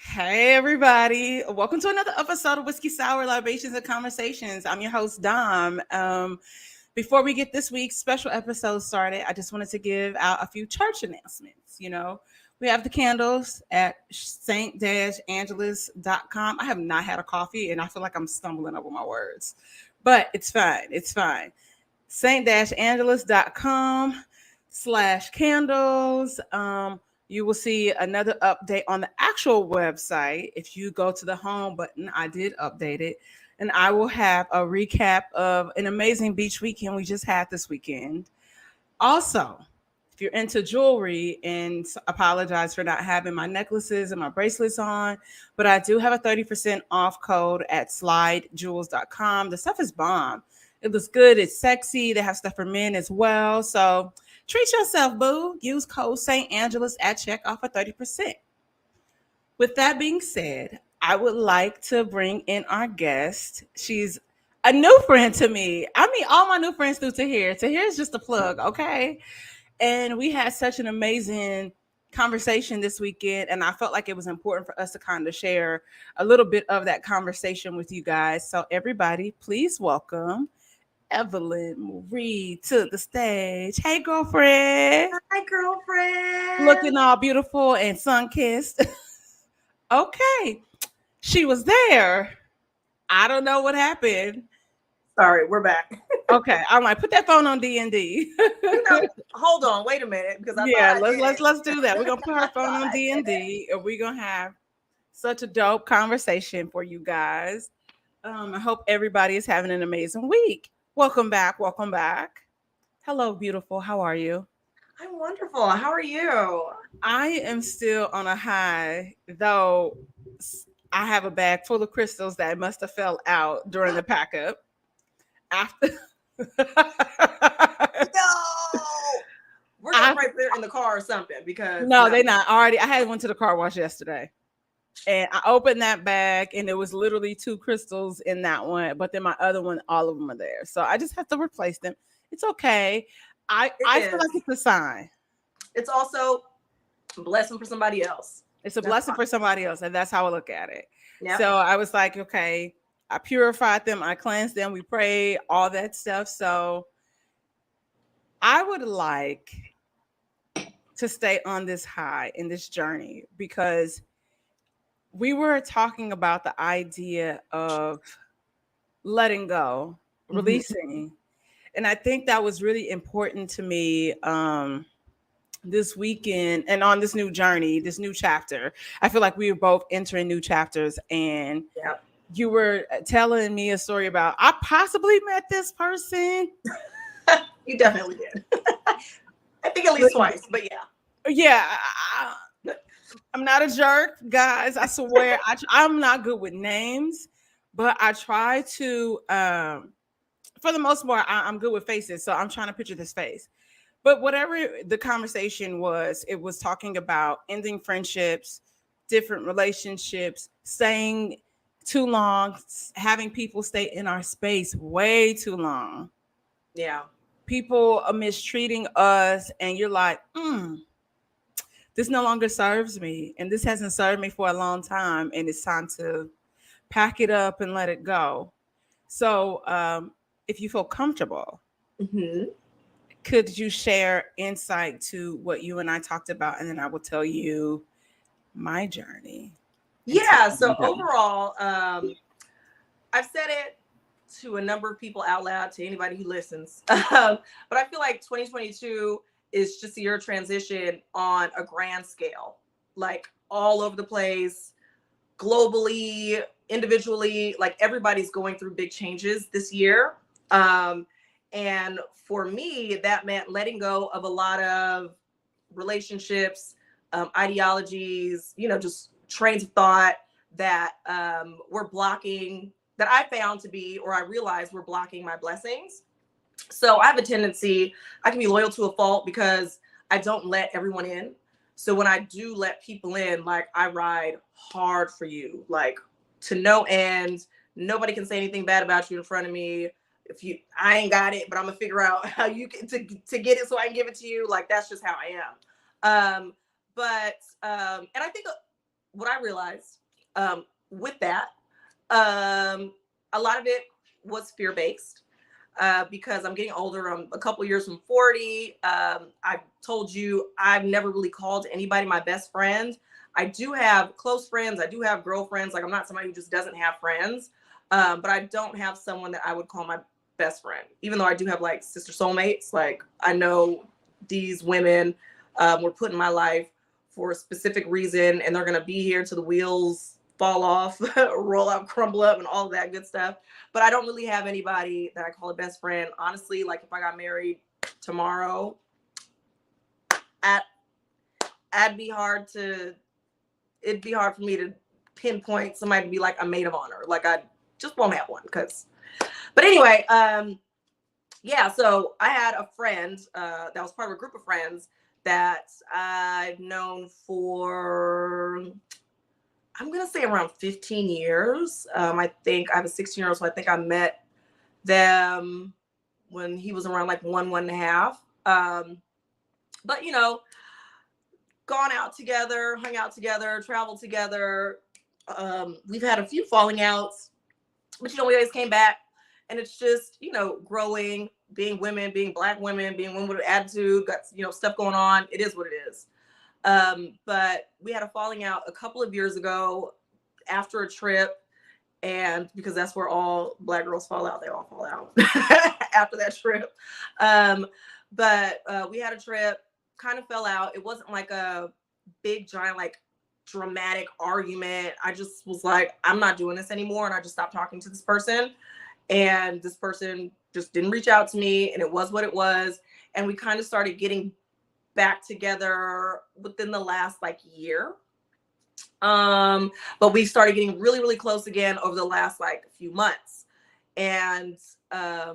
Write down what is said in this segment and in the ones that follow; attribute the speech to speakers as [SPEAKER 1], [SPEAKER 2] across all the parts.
[SPEAKER 1] Hey, everybody. Welcome to another episode of Whiskey Sour Libations and Conversations. I'm your host, Dom. Before we get this week's special episode started, I just wanted to give out a few church announcements. We have the candles at SaintAngeles.com. I have not had a coffee and I feel like I'm stumbling over my words, but it's fine. It's fine. SaintAngeles.com/candles. You will see another update on the actual website. If you go to the home button, I did update it. And I will have a recap of an amazing beach weekend we just had this weekend. Also, if you're into jewelry, and apologize for not having my necklaces and my bracelets on, but I do have a 30% off code at slidejewels.com. The stuff is bomb. It looks good. It's sexy. They have stuff for men as well. So treat yourself, boo. Use code St. Angeles at checkout for 30%. With that being said, I would like to bring in our guest. She's a new friend to me. I mean, all my new friends through Tahir. Tahir is just a plug, okay? And we had such an amazing conversation this weekend. And I felt like it was important for us to kind of share a little bit of that conversation with you guys. So, everybody, please welcome Evelyn Marie to the stage. Hey, girlfriend.
[SPEAKER 2] Hi, girlfriend.
[SPEAKER 1] Looking all beautiful and sun kissed. Okay. She was there. I don't know what happened.
[SPEAKER 2] Sorry, we're back.
[SPEAKER 1] Okay. I'm like, put that phone on D&D.
[SPEAKER 2] Hold on, wait a minute, because I
[SPEAKER 1] Yeah,
[SPEAKER 2] thought I did.
[SPEAKER 1] let's do that. We're gonna put
[SPEAKER 2] I
[SPEAKER 1] her phone
[SPEAKER 2] thought
[SPEAKER 1] on
[SPEAKER 2] I did it.
[SPEAKER 1] D&D and we're gonna have such a dope conversation for you guys. I hope everybody is having an amazing week. Welcome back. Welcome back. Hello, beautiful. How are you?
[SPEAKER 2] I'm wonderful. How are you?
[SPEAKER 1] I am still on a high, though I have a bag full of crystals that must have fell out during the pack up. After
[SPEAKER 2] No, we're gonna
[SPEAKER 1] I,
[SPEAKER 2] right there in the car or something because
[SPEAKER 1] no,
[SPEAKER 2] no.
[SPEAKER 1] they not already. I had went to the car wash yesterday. And I opened that bag and it was literally two crystals in that one, but then my other one, all of them are there. So I just have to replace them. It's okay.
[SPEAKER 2] It
[SPEAKER 1] I feel
[SPEAKER 2] is.
[SPEAKER 1] like it's a sign.
[SPEAKER 2] It's also a blessing for somebody else.
[SPEAKER 1] It's a
[SPEAKER 2] That's
[SPEAKER 1] blessing
[SPEAKER 2] fine.
[SPEAKER 1] for somebody else. And that's how I look at it.
[SPEAKER 2] Yep.
[SPEAKER 1] So I was like, okay, I purified them, I cleansed them, we prayed, all that stuff. So I would like to stay on this high in this journey because we were talking about the idea of letting go,
[SPEAKER 2] Mhm.
[SPEAKER 1] releasing. And I think that was really important to me this weekend and on this new journey, this new chapter. I feel like we were both entering new chapters. And
[SPEAKER 2] Yep.
[SPEAKER 1] you were telling me a story about I possibly met this person.
[SPEAKER 2] You definitely did. I think at least twice, but yeah.
[SPEAKER 1] Yeah, I'm not a jerk, guys. I swear, I'm not good with names, but I try to. For the most part, I'm good with faces, so I'm trying to picture this face. But whatever the conversation was, it was talking about ending friendships, different relationships, staying too long, having people stay in our space way too long.
[SPEAKER 2] Yeah.
[SPEAKER 1] People are mistreating us, and you're like, this no longer serves me, and this hasn't served me for a long time, and it's time to pack it up and let it go. So, if you feel comfortable,
[SPEAKER 2] Hmm.
[SPEAKER 1] could you share insight to what you and I talked about, and then I will tell you my journey.
[SPEAKER 2] Yeah. So overall, I've said it to a number of people out loud, to anybody who listens. But I feel like 2022 is just a year of transition on a grand scale, like all over the place, globally, individually, like everybody's going through big changes this year. Um, and for me, that meant letting go of a lot of relationships, ideologies, just trains of thought that were blocking, that I found to be, or I realized were blocking my blessings. So I have a tendency, I can be loyal to a fault because I don't let everyone in. So when I do let people in, like I ride hard for you, like to no end. Nobody can say anything bad about you in front of me. If you, I ain't got it, but I'm gonna figure out how you can to get it so I can give it to you. Like that's just how I am. But and I think what I realized with that, a lot of it was fear-based because I'm getting older. I'm a couple years from 40. I told you I've never really called anybody my best friend. I do have close friends. I do have girlfriends. Like, I'm not somebody who just doesn't have friends, but I don't have someone that I would call my best friend, even though I do have like sister soulmates. Like, I know these women were put in my life for a specific reason, and they're going to be here till the wheels fall off, roll out, crumble up, and all of that good stuff. But I don't really have anybody that I call a best friend. Honestly, like, if I got married tomorrow, it'd be hard for me to pinpoint somebody to be like a maid of honor. Like, I just won't have one but anyway, yeah, so I had a friend that was part of a group of friends that I've known for, I'm going to say around 15 years. I think I have a 16-year-old, so I think I met them when he was around like 1.5. But, you know, gone out together, hung out together, traveled together. We've had a few falling outs, but, you know, we always came back. And it's just, you know, growing, being women, being Black women, being women with an attitude, got, you know, stuff going on. It is what it is. But we had a falling out a couple of years ago after a trip. And because that's where all Black girls fall out, they all fall out after that trip. But we had a trip, kind of fell out. It wasn't like a big, giant, like, dramatic argument. I just was like, I'm not doing this anymore. And I just stopped talking to this person. And this person just didn't reach out to me, and it was what it was. And we kind of started getting back together within the last like year. But we started getting really, really close again over the last like few months. And I,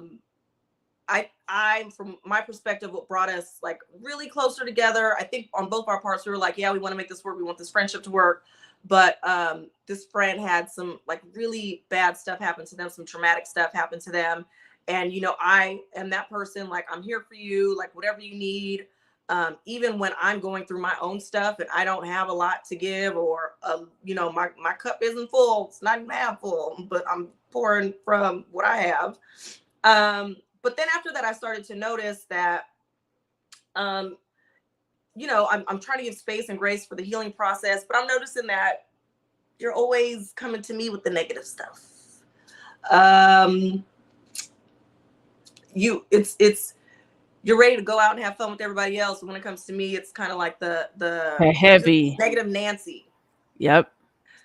[SPEAKER 2] from my perspective, what brought us like really closer together, I think on both our parts, we were like, yeah, we want to make this work. We want this friendship to work. But this friend had some like really bad stuff happen to them, some traumatic stuff happen to them. And, you know, I am that person, like, I'm here for you, like, whatever you need. Even when I'm going through my own stuff and I don't have a lot to give, or, you know, my cup isn't full, it's not even half full, but I'm pouring from what I have. But then after that, I started to notice that, you know, I'm trying to give space and grace for the healing process, but I'm noticing that you're always coming to me with the negative stuff. You're ready to go out and have fun with everybody else. And when it comes to me, it's kind of like the
[SPEAKER 1] heavy
[SPEAKER 2] negative Nancy.
[SPEAKER 1] Yep.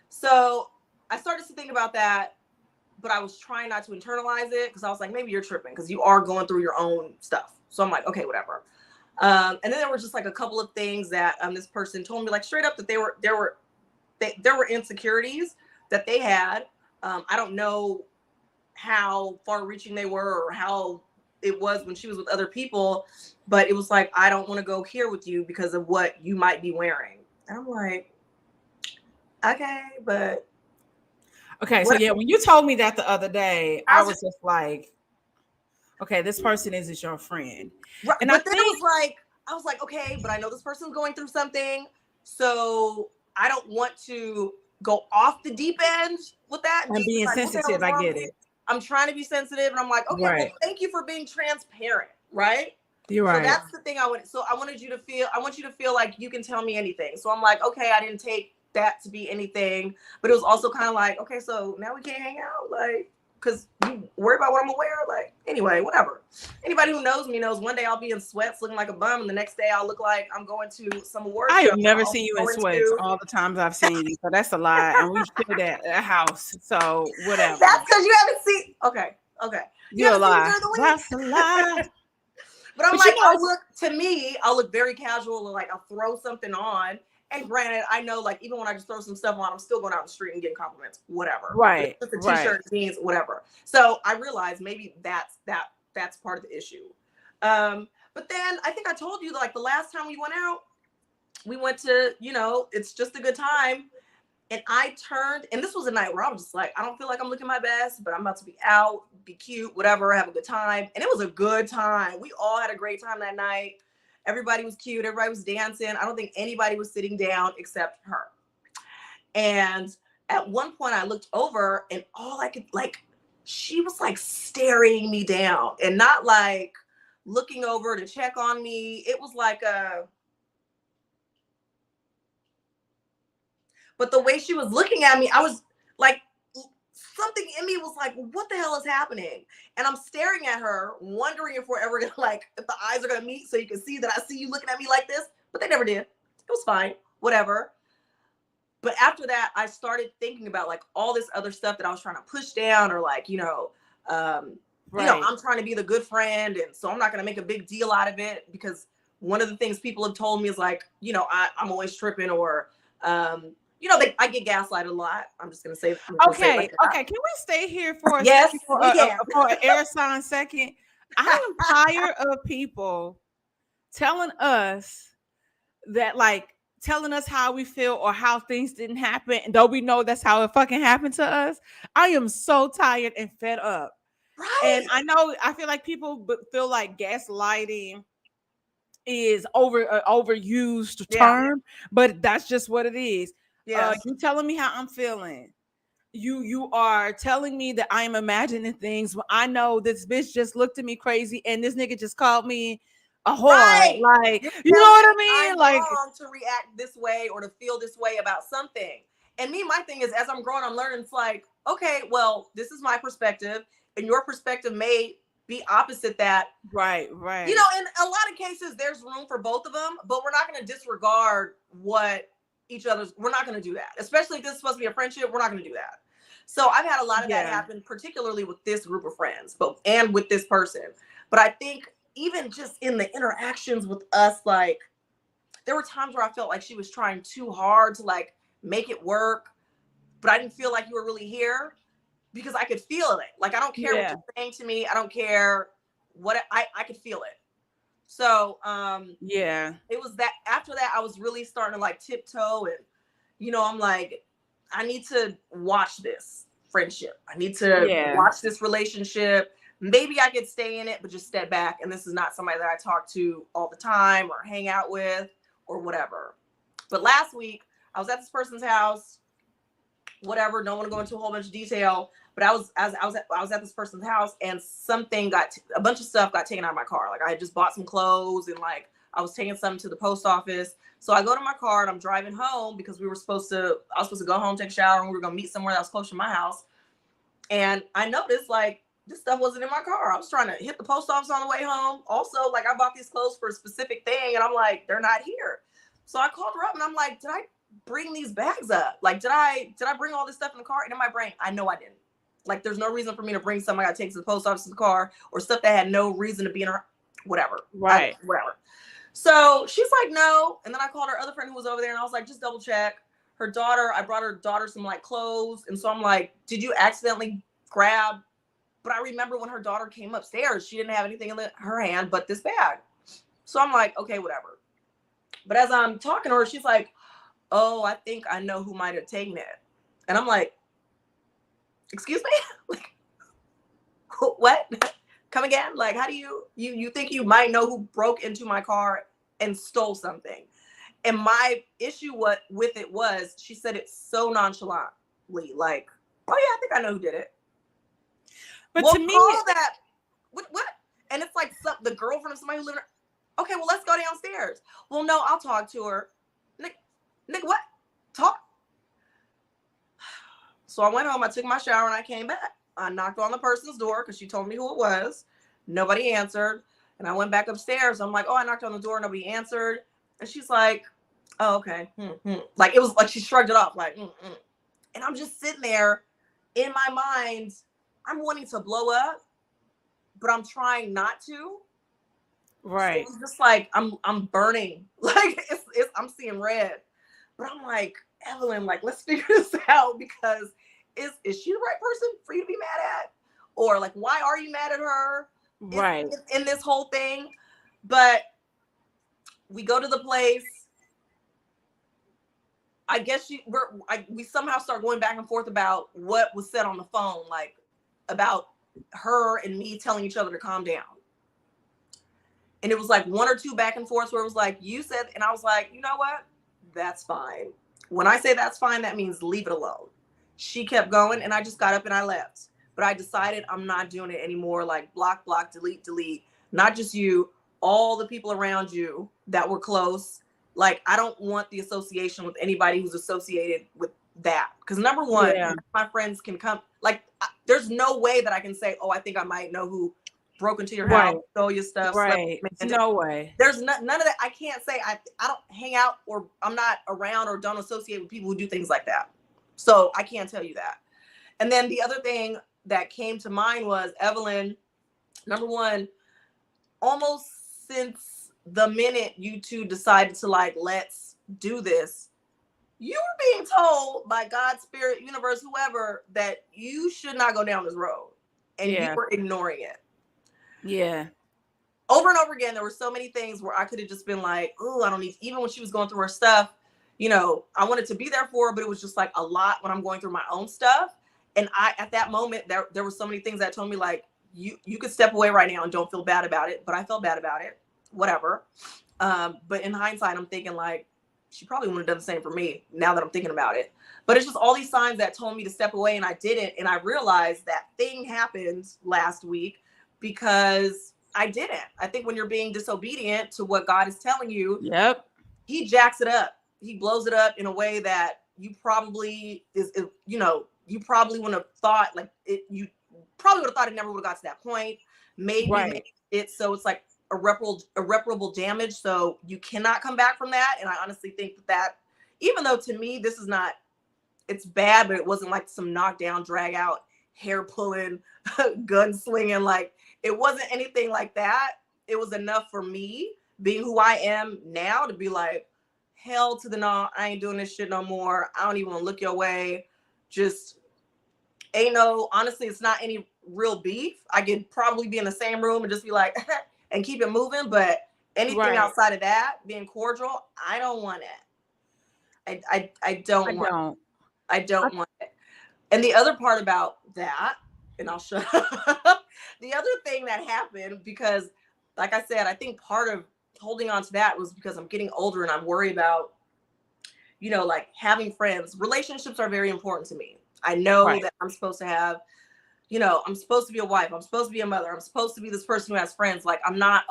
[SPEAKER 2] So I started to think about that, but I was trying not to internalize it because I was like, maybe you're tripping because you are going through your own stuff. So I'm like, okay, whatever. And then there were just like a couple of things that this person told me, like, straight up, that there were insecurities that they had. I don't know how far reaching they were or how it was when she was with other people, but it was like, I don't want to go here with you because of what you might be wearing. And I'm like, okay, but.
[SPEAKER 1] Okay, so yeah, when you told me that the other day, I was just like, okay, this person isn't your friend.
[SPEAKER 2] Right, and but then I was like, okay, but I know this person's going through something, so I don't want to go off the deep end with that.
[SPEAKER 1] And being like, sensitive, okay, I get it.
[SPEAKER 2] I'm trying to be sensitive, and I'm like, okay, right. Well, thank you for being transparent, right?
[SPEAKER 1] You're right.
[SPEAKER 2] So that's the thing I want you to feel like you can tell me anything. So I'm like, okay, I didn't take that to be anything, but it was also kind of like, okay, so now we can't hang out, like, because you worry about what I'm gonna wear. Like, anyway, whatever. Anybody who knows me knows one day I'll be in sweats looking like a bum, and the next day I'll look like I'm going to some award show.
[SPEAKER 1] I have never seen you in sweats all the times I've seen you, so that's a lie. And we shared that at a house, so whatever.
[SPEAKER 2] That's because you haven't seen. Okay.
[SPEAKER 1] You're a lie. That's a lie.
[SPEAKER 2] But I'm like, I'll look very casual, like I'll throw something on. And granted, I know, like, even when I just throw some stuff on, I'm still going out in the street and getting compliments, whatever.
[SPEAKER 1] Right.
[SPEAKER 2] Just a t-shirt, jeans, whatever. So I realized maybe that's part of the issue. But then I think I told you, like, the last time we went out, we went to, you know, it's just a good time. And I turned, and this was a night where I was just like, I don't feel like I'm looking my best, but I'm about to be out, be cute, whatever, have a good time. And it was a good time. We all had a great time that night. Everybody was cute. Everybody was dancing. I don't think anybody was sitting down except her. And at one point I looked over and all I could she was like staring me down and not like looking over to check on me. It was like but the way she was looking at me, I was like, something in me was like, what the hell is happening? And I'm staring at her, wondering if we're ever gonna if the eyes are gonna meet so you can see that I see you looking at me like this, but they never did. It was fine, whatever. But after that, I started thinking about like all this other stuff that I was trying to push down, or like, I'm trying to be the good friend. And so I'm not going to make a big deal out of it, because one of the things people have told me is like, I'm always tripping, or, I get gaslighted a lot. I'm just going to say.
[SPEAKER 1] Okay. Can we stay here for a
[SPEAKER 2] yes,
[SPEAKER 1] second?
[SPEAKER 2] For
[SPEAKER 1] an air sign second. I am tired of people telling us that, like, telling us how we feel or how things didn't happen, and though we know that's how it fucking happened to us. I am so tired and fed up.
[SPEAKER 2] Right.
[SPEAKER 1] And I feel like people feel like gaslighting is overused term, but that's just what it is.
[SPEAKER 2] Yes.
[SPEAKER 1] You telling me how I'm feeling. You are telling me that I am imagining things when I know this bitch just looked at me crazy and this nigga just called me a whore.
[SPEAKER 2] Right.
[SPEAKER 1] Like, you know what I mean?
[SPEAKER 2] I'm
[SPEAKER 1] like,
[SPEAKER 2] wrong to react this way or to feel this way about something. And my thing is, as I'm growing, I'm learning. It's like, okay, well, this is my perspective, and your perspective may be opposite that.
[SPEAKER 1] Right.
[SPEAKER 2] In a lot of cases, there's room for both of them, but we're not going to disregard what we're not going to do that. Especially if this is supposed to be a friendship, we're not going to do that. So I've had a lot of that happen, particularly with this group of friends, and with this person. But I think even just in the interactions with us, like, there were times where I felt like she was trying too hard to like make it work, but I didn't feel like you were really here, because I could feel it. Like, I don't care what you're saying to me. I don't care what I could feel it. So, it was that after that, I was really starting to like tiptoe, and, I'm like, I need to watch this friendship. I need to watch this relationship. Maybe I could stay in it, but just step back. And this is not somebody that I talk to all the time or hang out with or whatever. But last week I was at this person's house, whatever. Don't want to go into a whole bunch of detail, but I was at this person's house, and a bunch of stuff got taken out of my car. Like, I had just bought some clothes, and like I was taking something to the post office. So I go to my car and I'm driving home, because I was supposed to go home, take a shower, and we were going to meet somewhere that was close to my house. And I noticed like this stuff wasn't in my car. I was trying to hit the post office on the way home. Also, like, I bought these clothes for a specific thing, and I'm like, they're not here. So I called her up and I'm like, did I bring these bags up? Like, did I bring all this stuff in the car? And in my brain, I know I didn't. Like, there's no reason for me to bring something I got to take to the post office in the car, or stuff that had no reason to be in her, whatever.
[SPEAKER 1] Right.
[SPEAKER 2] Whatever. So she's like, no. And then I called her other friend who was over there, and I was like, just double check. I brought her daughter some like clothes. And so I'm like, did you accidentally grab? But I remember when her daughter came upstairs, she didn't have anything in her hand but this bag. So I'm like, okay, whatever. But as I'm talking to her, she's like, oh, I think I know who might have taken it. And I'm like, excuse me? Like, what? Come again? Like, how do you think you might know who broke into my car and stole something? And my issue with it was, she said it so nonchalantly, like, oh yeah, I think I know who did it.
[SPEAKER 1] But
[SPEAKER 2] well,
[SPEAKER 1] to me,
[SPEAKER 2] that what? And it's like the girlfriend of somebody who lived. Okay, well, let's go downstairs. Well, no, I'll talk to her. Nick, what? Talk. So I went home. I took my shower and I came back. I knocked on the person's door because she told me who it was. Nobody answered, and I went back upstairs. I'm like, oh, I knocked on the door. Nobody answered, and she's like, oh, okay. Like, it was like she shrugged it off, like, and I'm just sitting there in my mind. I'm wanting to blow up, but I'm trying not to.
[SPEAKER 1] Right.
[SPEAKER 2] So it's just like I'm burning. Like, I'm seeing red. But I'm like, Evelyn, like, let's figure this out, because is she the right person for you to be mad at? Or like, why are you mad at her?
[SPEAKER 1] Right.
[SPEAKER 2] In this whole thing. But we go to the place. I guess we somehow start going back and forth about what was said on the phone, like about her and me telling each other to calm down. And it was like one or two back and forths where it was like, you said, and I was like, you know what? That's fine. When I say that's fine, that means leave it alone. She kept going, and I just got up and I left. But I decided I'm not doing it anymore. Like block, block, delete, delete. Not just you, all the people around you that were close. Like, I don't want the association with anybody who's associated with that. Because number one, my friends can come. Like, there's no way that I can say, oh, I think I might know who broke into your house, stole your stuff.
[SPEAKER 1] Right. No way.
[SPEAKER 2] There's none of that. I can't say I don't hang out, or I'm not around, or don't associate with people who do things like that. So I can't tell you that. And then the other thing that came to mind was, Evelyn, number one, almost since the minute you two decided to like, let's do this, you were being told by God, spirit, universe, whoever, that you should not go down this road. And you were ignoring it.
[SPEAKER 1] Yeah.
[SPEAKER 2] Over and over again, there were so many things where I could have just been like, oh, I don't need, even when she was going through her stuff, you know, I wanted to be there for her, but it was just like a lot when I'm going through my own stuff. And at that moment, there were so many things that told me like, you could step away right now and don't feel bad about it. But I felt bad about it, whatever. But in hindsight, I'm thinking like, she probably would have done the same for me now that I'm thinking about it. But it's just all these signs that told me to step away, and I didn't. And I realized that thing happened last week because I didn't. I think when you're being disobedient to what God is telling you, he jacks it up. He blows it up in a way that you probably you probably wouldn't have thought like it. You probably would have thought it never would have got to that point. Maybe it's so it's like irreparable damage. So you cannot come back from that. And I honestly think that even though to me this is not, it's bad, but it wasn't like some knockdown, drag out, hair pulling, gun slinging. Like, it wasn't anything like that. It was enough for me being who I am now to be like, hell to the no, I ain't doing this shit no more. I don't even want to look your way. Just ain't no, honestly, it's not any real beef. I could probably be in the same room and just be like, and keep it moving. But anything outside of that, being cordial, I don't want it. I don't want it. And the other part about that, and I'll shut up. The other thing that happened, because like I said, I think part of holding on to that was because I'm getting older and I'm worried about, you know, like having friends. Relationships are very important to me. I know that I'm supposed to have, you know, I'm supposed to be a wife. I'm supposed to be a mother. I'm supposed to be this person who has friends. Like, I'm not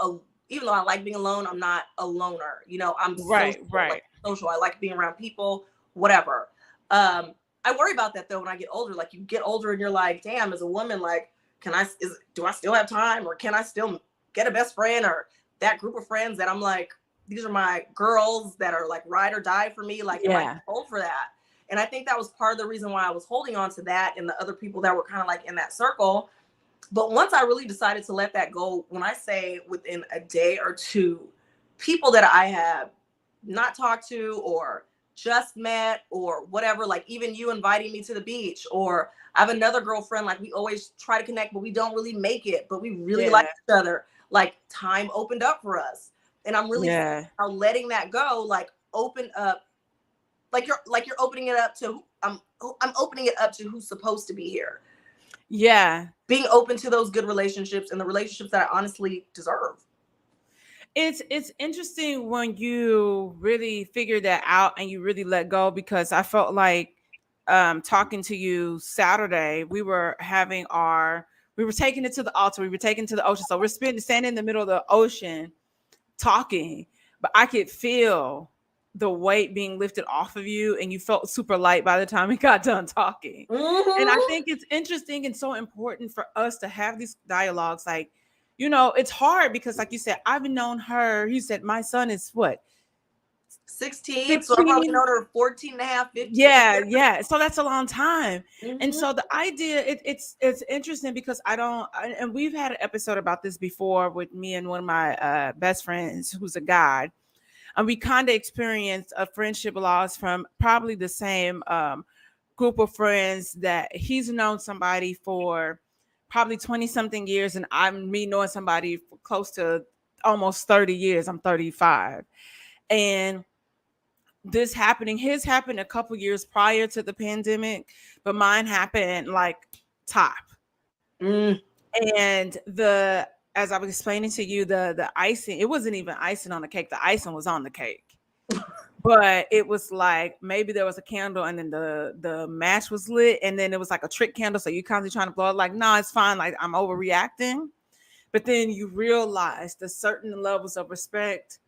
[SPEAKER 2] even though I like being alone, I'm not a loner. You know, I'm social, like, social. I like being around people, whatever. I worry about that though when I get older. Like, you get older and you're like, damn, as a woman, like, do I still have time, or can I still get a best friend, or that group of friends that I'm like, these are my girls that are like ride or die for me. Like, am I old for that? And I think that was part of the reason why I was holding on to that and the other people that were kind of like in that circle. But once I really decided to let that go, when I say within a day or two, people that I have not talked to or just met or whatever, like even you inviting me to the beach, or I have another girlfriend, like we always try to connect, but we don't really make it, but we really like each other. Like, time opened up for us. And I'm really letting that go, like open up, like you're opening it up to, I'm opening it up to who's supposed to be here.
[SPEAKER 1] Yeah.
[SPEAKER 2] Being open to those good relationships and the relationships that I honestly deserve.
[SPEAKER 1] It's interesting when you really figure that out and you really let go, because I felt like talking to you Saturday, we were taking it to the altar, we were taking it to the ocean. So we're standing in the middle of the ocean talking, but I could feel the weight being lifted off of you, and you felt super light by the time we got done talking. And I think it's interesting and so important for us to have these dialogues. Like, you know, it's hard because, like you said, I've known her. You said my son is what?
[SPEAKER 2] 16. So I probably known her 14 and a half, 15.
[SPEAKER 1] Yeah. So that's a long time. And so the idea, it's interesting because and we've had an episode about this before with me and one of my best friends who's a guy. And we kind of experienced a friendship loss from probably the same group of friends that he's known somebody for probably 20 something years. And me knowing somebody for close to almost 30 years. I'm 35. And his happened a couple years prior to the pandemic, but mine happened like top. And as I was explaining to you, the icing, it wasn't even icing on the cake. The icing was on the cake. but it was like maybe there was a candle and then the match was lit and then it was like a trick candle, so you constantly trying to blow it, like, no, it's fine, like I'm overreacting. But then you realize the certain levels of respect,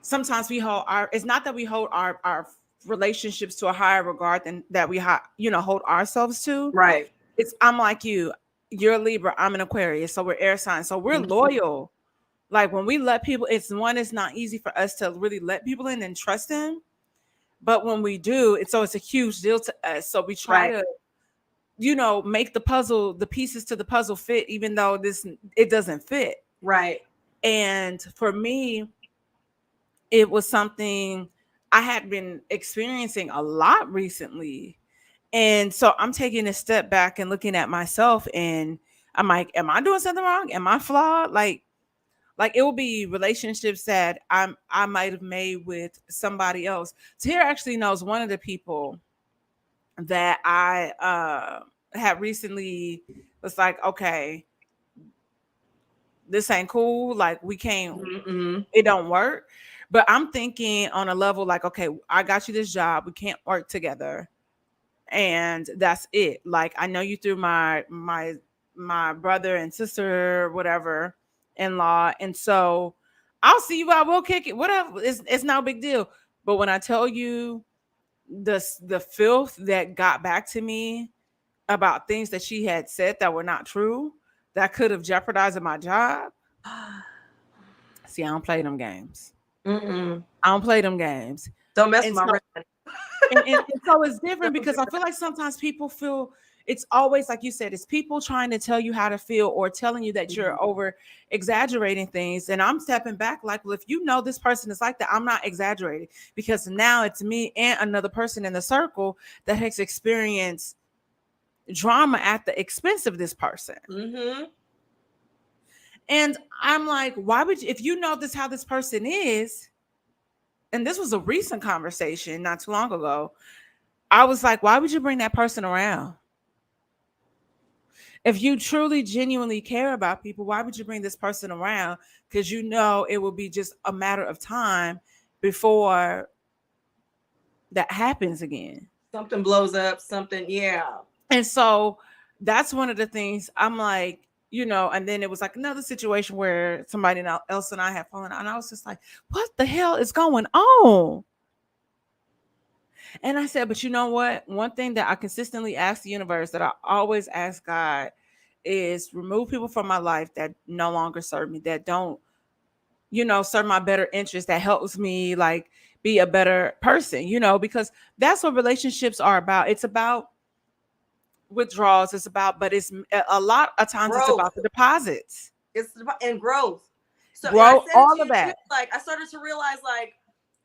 [SPEAKER 1] sometimes we hold our, it's not that we hold our relationships to a higher regard than that we hold ourselves to.
[SPEAKER 2] Right.
[SPEAKER 1] It's, I'm like you're a Libra, I'm an Aquarius, so we're air signs, so we're loyal. Like when we let people, it's not easy for us to really let people in and trust them. But when we do, it's a huge deal to us. So we try to, make the pieces to the puzzle fit, even though it doesn't fit.
[SPEAKER 2] Right.
[SPEAKER 1] And for me, it was something I had been experiencing a lot recently. And so I'm taking a step back and looking at myself and I'm like, am I doing something wrong? Am I flawed? Like it will be relationships that I might have made with somebody else. Tahir actually knows one of the people that I had recently was like, okay, this ain't cool. Like we can't, it don't work. But I'm thinking on a level like, okay, I got you this job. We can't work together. And that's it. Like I know you through my brother and sister, whatever, in-law. And so I'll see you out, we'll kick it. Whatever. It's no big deal. But when I tell you the filth that got back to me about things that she had said that were not true, that could have jeopardized my job. See, I don't play them games. I don't play them games.
[SPEAKER 2] Don't mess with my rent.
[SPEAKER 1] And so it's different because I feel like sometimes people feel it's always like you said, it's people trying to tell you how to feel or telling you that you're over exaggerating things. And I'm stepping back like, well, if you know this person is like that, I'm not exaggerating, because now it's me and another person in the circle that has experienced drama at the expense of this person. And I'm like, why would you, if you know this how this person is, and this was a recent conversation not too long ago, I was like, why would you bring that person around? If you truly, genuinely care about people, why would you bring this person around? Because you know it will be just a matter of time before that happens again.
[SPEAKER 2] Something blows up, something, yeah.
[SPEAKER 1] And so that's one of the things I'm like, and then it was like another situation where somebody else and I had fallen out, and I was just like, what the hell is going on? And I said, but you know what? One thing that I consistently ask the universe, that I always ask God, is remove people from my life that no longer serve me, that don't, serve my better interest, that helps me like be a better person, because that's what relationships are about. It's about withdrawals. But it's a lot of times growth. It's about the deposits.
[SPEAKER 2] It's and growth. So
[SPEAKER 1] growth, all of that.
[SPEAKER 2] Like I started to realize, like,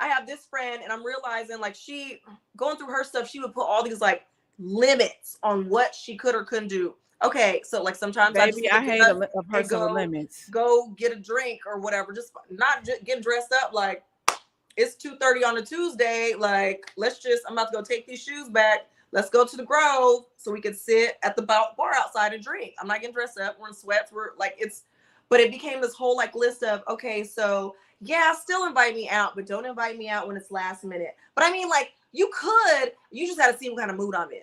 [SPEAKER 2] I have this friend and I'm realizing like she going through her stuff, she would put all these like limits on what she could or couldn't do. Okay, so like sometimes
[SPEAKER 1] I hate a person with limits.
[SPEAKER 2] Go get a drink or whatever, just not getting dressed up like it's 2:30 on a Tuesday. Like I'm about to go take these shoes back. Let's go to the Grove so we can sit at the bar outside and drink. I'm not getting dressed up. We're in sweats. But it became this whole like list of, okay, so yeah, still invite me out, but don't invite me out when it's last minute. But I mean, like you just got to see what kind of mood I'm in.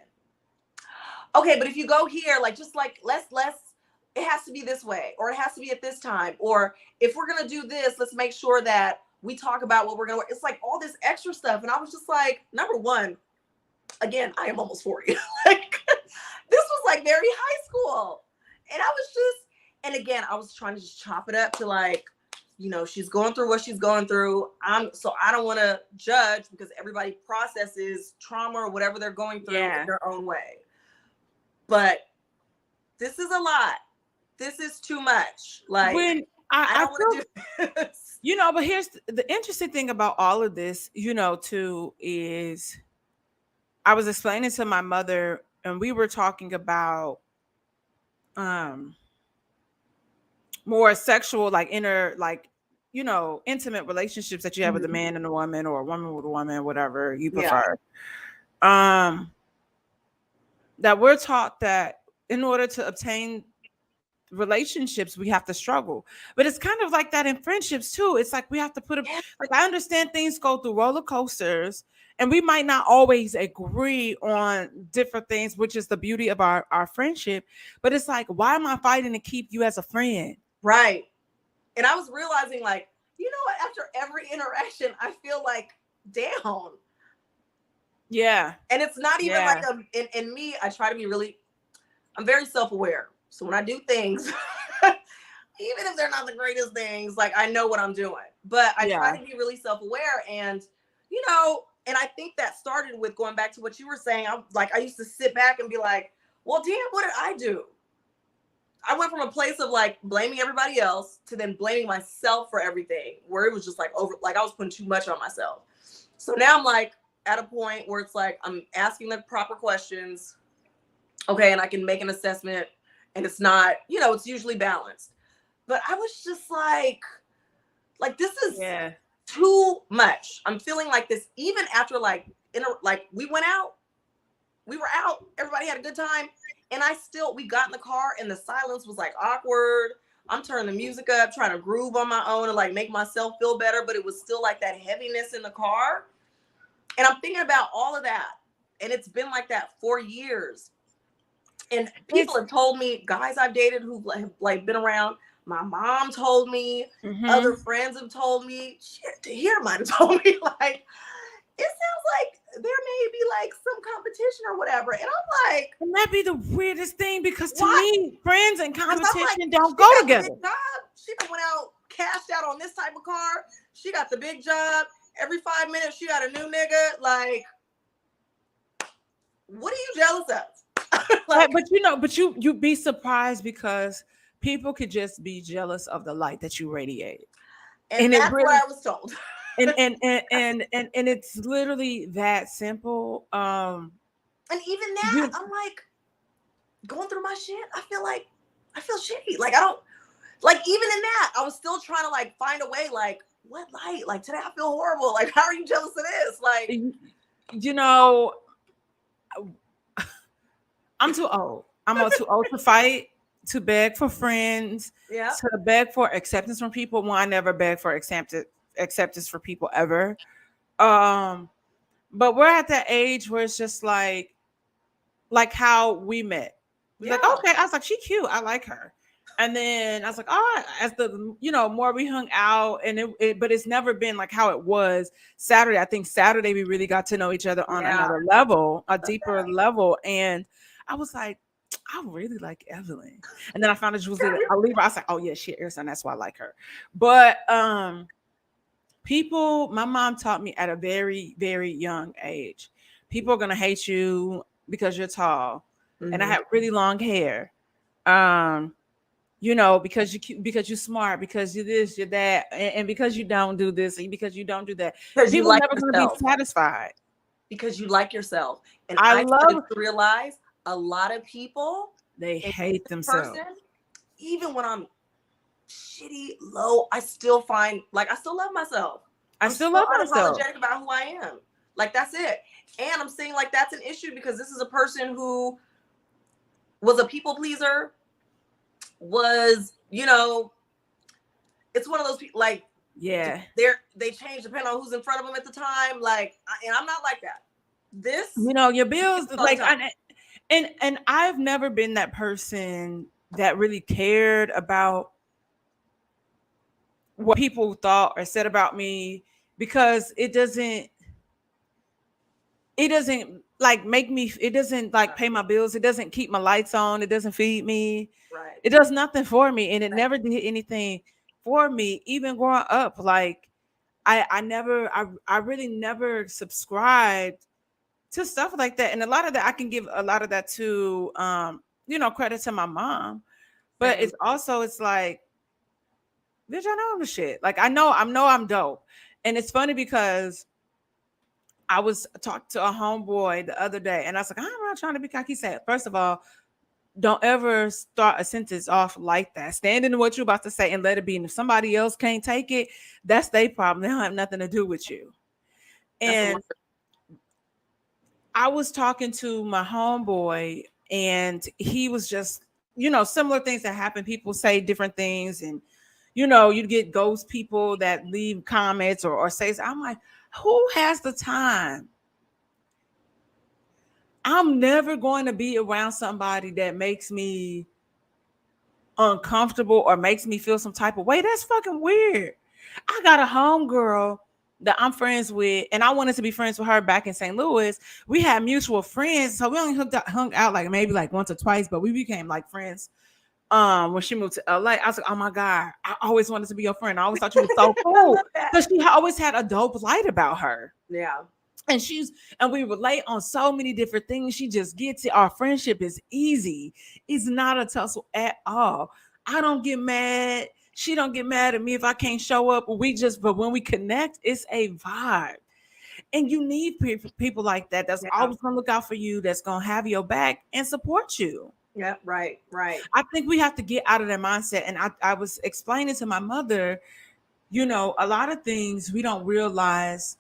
[SPEAKER 2] Okay, but if you go here, like just like let's it has to be this way, or it has to be at this time, or if we're gonna do this, let's make sure that we talk about what we're gonna wear. It's like all this extra stuff, and I was just like, number one, again, I am almost 40. Like this was like very high school, and I was just, and again, I was trying to just chop it up to like, she's going through what she's going through. So I don't want to judge because everybody processes trauma or whatever they're going through in their own way. But this is a lot. This is too much. Like
[SPEAKER 1] when I don't want to do this. But here's the interesting thing about all of this, too, is I was explaining to my mother, and we were talking about more sexual, like inner, like, intimate relationships that you have with a man and a woman, or a woman with a woman, whatever you prefer. That we're taught that in order to obtain relationships we have to struggle, but it's kind of like that in friendships too. It's like we have to put a, like, I understand things go through roller coasters and we might not always agree on different things, which is the beauty of our friendship, but it's like, why am I fighting to keep you as a friend?
[SPEAKER 2] Right. And I was realizing, like, you know what, after every interaction I feel like down.
[SPEAKER 1] Yeah.
[SPEAKER 2] And it's not even
[SPEAKER 1] Yeah.
[SPEAKER 2] like in me, I try to be really, I'm very self-aware. So when I do things, even if they're not the greatest things, like, I know what I'm doing. But I try to be really self-aware. And, you know, and I think that started with going back to what you were saying. I used to sit back and be like, well, damn, what did I do? I went from a place of like blaming everybody else to then blaming myself for everything, where it was just like over, like I was putting too much on myself. So now I'm like at a point where it's like I'm asking the proper questions. Okay, and I can make an assessment, and it's not, you know, it's usually balanced. But I was just like this is too much. I'm feeling like this even after like we went out, we were out, everybody had a good time. And we got in the car and the silence was like awkward. I'm turning the music up, trying to groove on my own and like make myself feel better. But it was still like that heaviness in the car. And I'm thinking about all of that. And it's been like that for years. And people have told me, guys I've dated who've like been around, my mom told me, other friends have told me, shit, Tahir might have told me, like, it sounds like there may be like some competition or whatever. And I'm like,
[SPEAKER 1] and that'd be the weirdest thing, because to me, friends and competition
[SPEAKER 2] like,
[SPEAKER 1] don't go together.
[SPEAKER 2] She went out, cashed out on this type of car. She got the big job. Every 5 minutes, she got a new nigga. Like, what are you jealous of?
[SPEAKER 1] Like, but you'd be surprised, because people could just be jealous of the light that you radiate.
[SPEAKER 2] And that's what I was told.
[SPEAKER 1] and it's literally that simple.
[SPEAKER 2] And even that, I'm like going through my shit. I feel shitty. Like, I don't, like, even in that, I was still trying to like find a way, like, what light? Like, today I feel horrible. Like, how are you jealous of this? Like,
[SPEAKER 1] you know, I'm too old. I'm too old to fight, to beg for friends, to beg for acceptance from people. Well, I never beg for acceptance for people ever. But we're at that age where it's just like how we met. Like, okay, I was like, she cute, I like her. And then I was like, oh, as the, you know, more we hung out, and but it's never been like how it was Saturday. I think Saturday we really got to know each other on another level, a deeper level. And I was like, I really like Evelyn. And then I found out she was I'll leave her. I was like, oh yeah, she is, and that's why I like her. But people, my mom taught me at a very, very young age, people are gonna hate you because you're tall. And I had really long hair. You know, because you're smart, because you're this, you're that, and because you don't do this, and because you don't do that. People are never gonna be satisfied.
[SPEAKER 2] Because you like yourself. And I love to realize a lot of people,
[SPEAKER 1] they hate themselves.
[SPEAKER 2] Even when I'm shitty, low, I still find, like, I still love myself.
[SPEAKER 1] I'm still love myself.
[SPEAKER 2] Unapologetic about who I am. Like, that's it. And I'm saying, like, that's an issue because this is a person who was a people pleaser, was, you know, it's one of those people, like, they change depending on who's in front of them at the time. Like, and I'm not like that. This,
[SPEAKER 1] you know, your bills, like, and I've never been that person that really cared about what people thought or said about me, because it doesn't like make me, it doesn't like pay my bills, it doesn't keep my lights on, it doesn't feed me, it does nothing for me, and it never did anything for me. Even growing up, like I really never subscribed to stuff like that. And a lot of that, I can give a lot of that to you know, credit to my mom. But it's also, it's like, bitch, I know I'm the shit. Like, I know I'm dope. And it's funny because I was talking to a homeboy the other day, and I was like, I'm not trying to be cocky. He said, first of all, don't ever start a sentence off like that. Stand in what you're about to say and let it be. And if somebody else can't take it, that's their problem. They don't have nothing to do with you. And I was talking to my homeboy, and he was just, similar things that happen. People say different things, and you get ghost people that leave comments or say, I'm like, who has the time? I'm never going to be around somebody that makes me uncomfortable or makes me feel some type of way. That's fucking weird. I got a homegirl that I'm friends with, and I wanted to be friends with her back in St. Louis. We had mutual friends, so we only hung out like maybe like once or twice, but we became like friends. When she moved to LA, I was like, oh my God, I always wanted to be your friend. I always thought you were so cool. Because she always had a dope light about her.
[SPEAKER 2] Yeah.
[SPEAKER 1] And we relate on so many different things. She just gets it. Our friendship is easy. It's not a tussle at all. I don't get mad. She don't get mad at me if I can't show up. But when we connect, it's a vibe. And you need people like that. That's always gonna look out for you. That's gonna have your back and support you.
[SPEAKER 2] Yeah, right.
[SPEAKER 1] I think we have to get out of that mindset. And I was explaining to my mother, a lot of things we don't realize.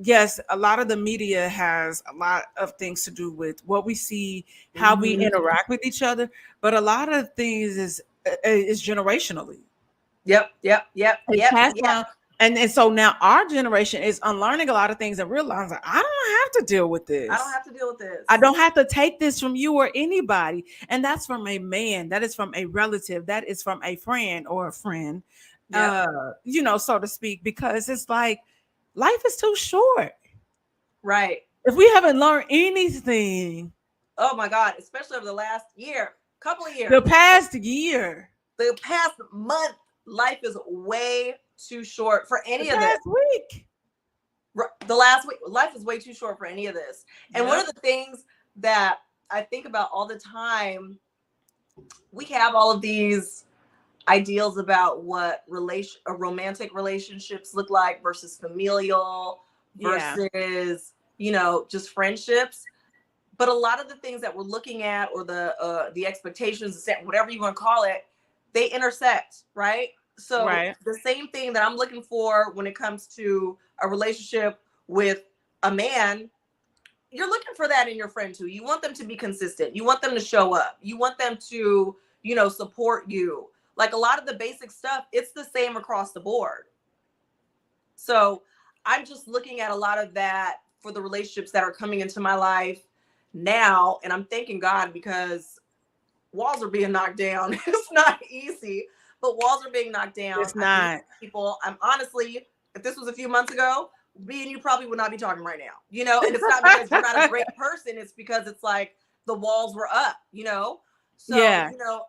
[SPEAKER 1] Yes, a lot of the media has a lot of things to do with what we see, how we interact with each other, but a lot of things is generationally.
[SPEAKER 2] Yep.
[SPEAKER 1] And so now our generation is unlearning a lot of things and realizing I don't have to deal with this.
[SPEAKER 2] I don't have to deal with this.
[SPEAKER 1] I don't have to take this from you or anybody. And that's from a man. That is from a relative. That is from a friend or a friend, so to speak, because it's like, life is too short.
[SPEAKER 2] Right.
[SPEAKER 1] If we haven't learned anything.
[SPEAKER 2] Oh my God, especially over the last couple of years.
[SPEAKER 1] The past year.
[SPEAKER 2] The past month, life is way too short for any of this.
[SPEAKER 1] Last week.
[SPEAKER 2] The last week, life is way too short for any of this. And one of the things that I think about all the time, we have all of these ideals about what romantic relationships look like versus familial versus just friendships. But a lot of the things that we're looking at, or the expectations, whatever you want to call it, they intersect, right? So the same thing that I'm looking for when it comes to a relationship with a man, you're looking for that in your friend too. You want them to be consistent. You want them to show up. You want them to support you. Like a lot of the basic stuff, it's the same across the board. So I'm just looking at a lot of that for the relationships that are coming into my life now. And I'm thanking God, because walls are being knocked down. It's not easy, but walls are being knocked down.
[SPEAKER 1] It's not.
[SPEAKER 2] I'm honestly, if this was a few months ago, me and you probably would not be talking right now, and it's not because you're not a great person. It's because it's like the walls were up, So,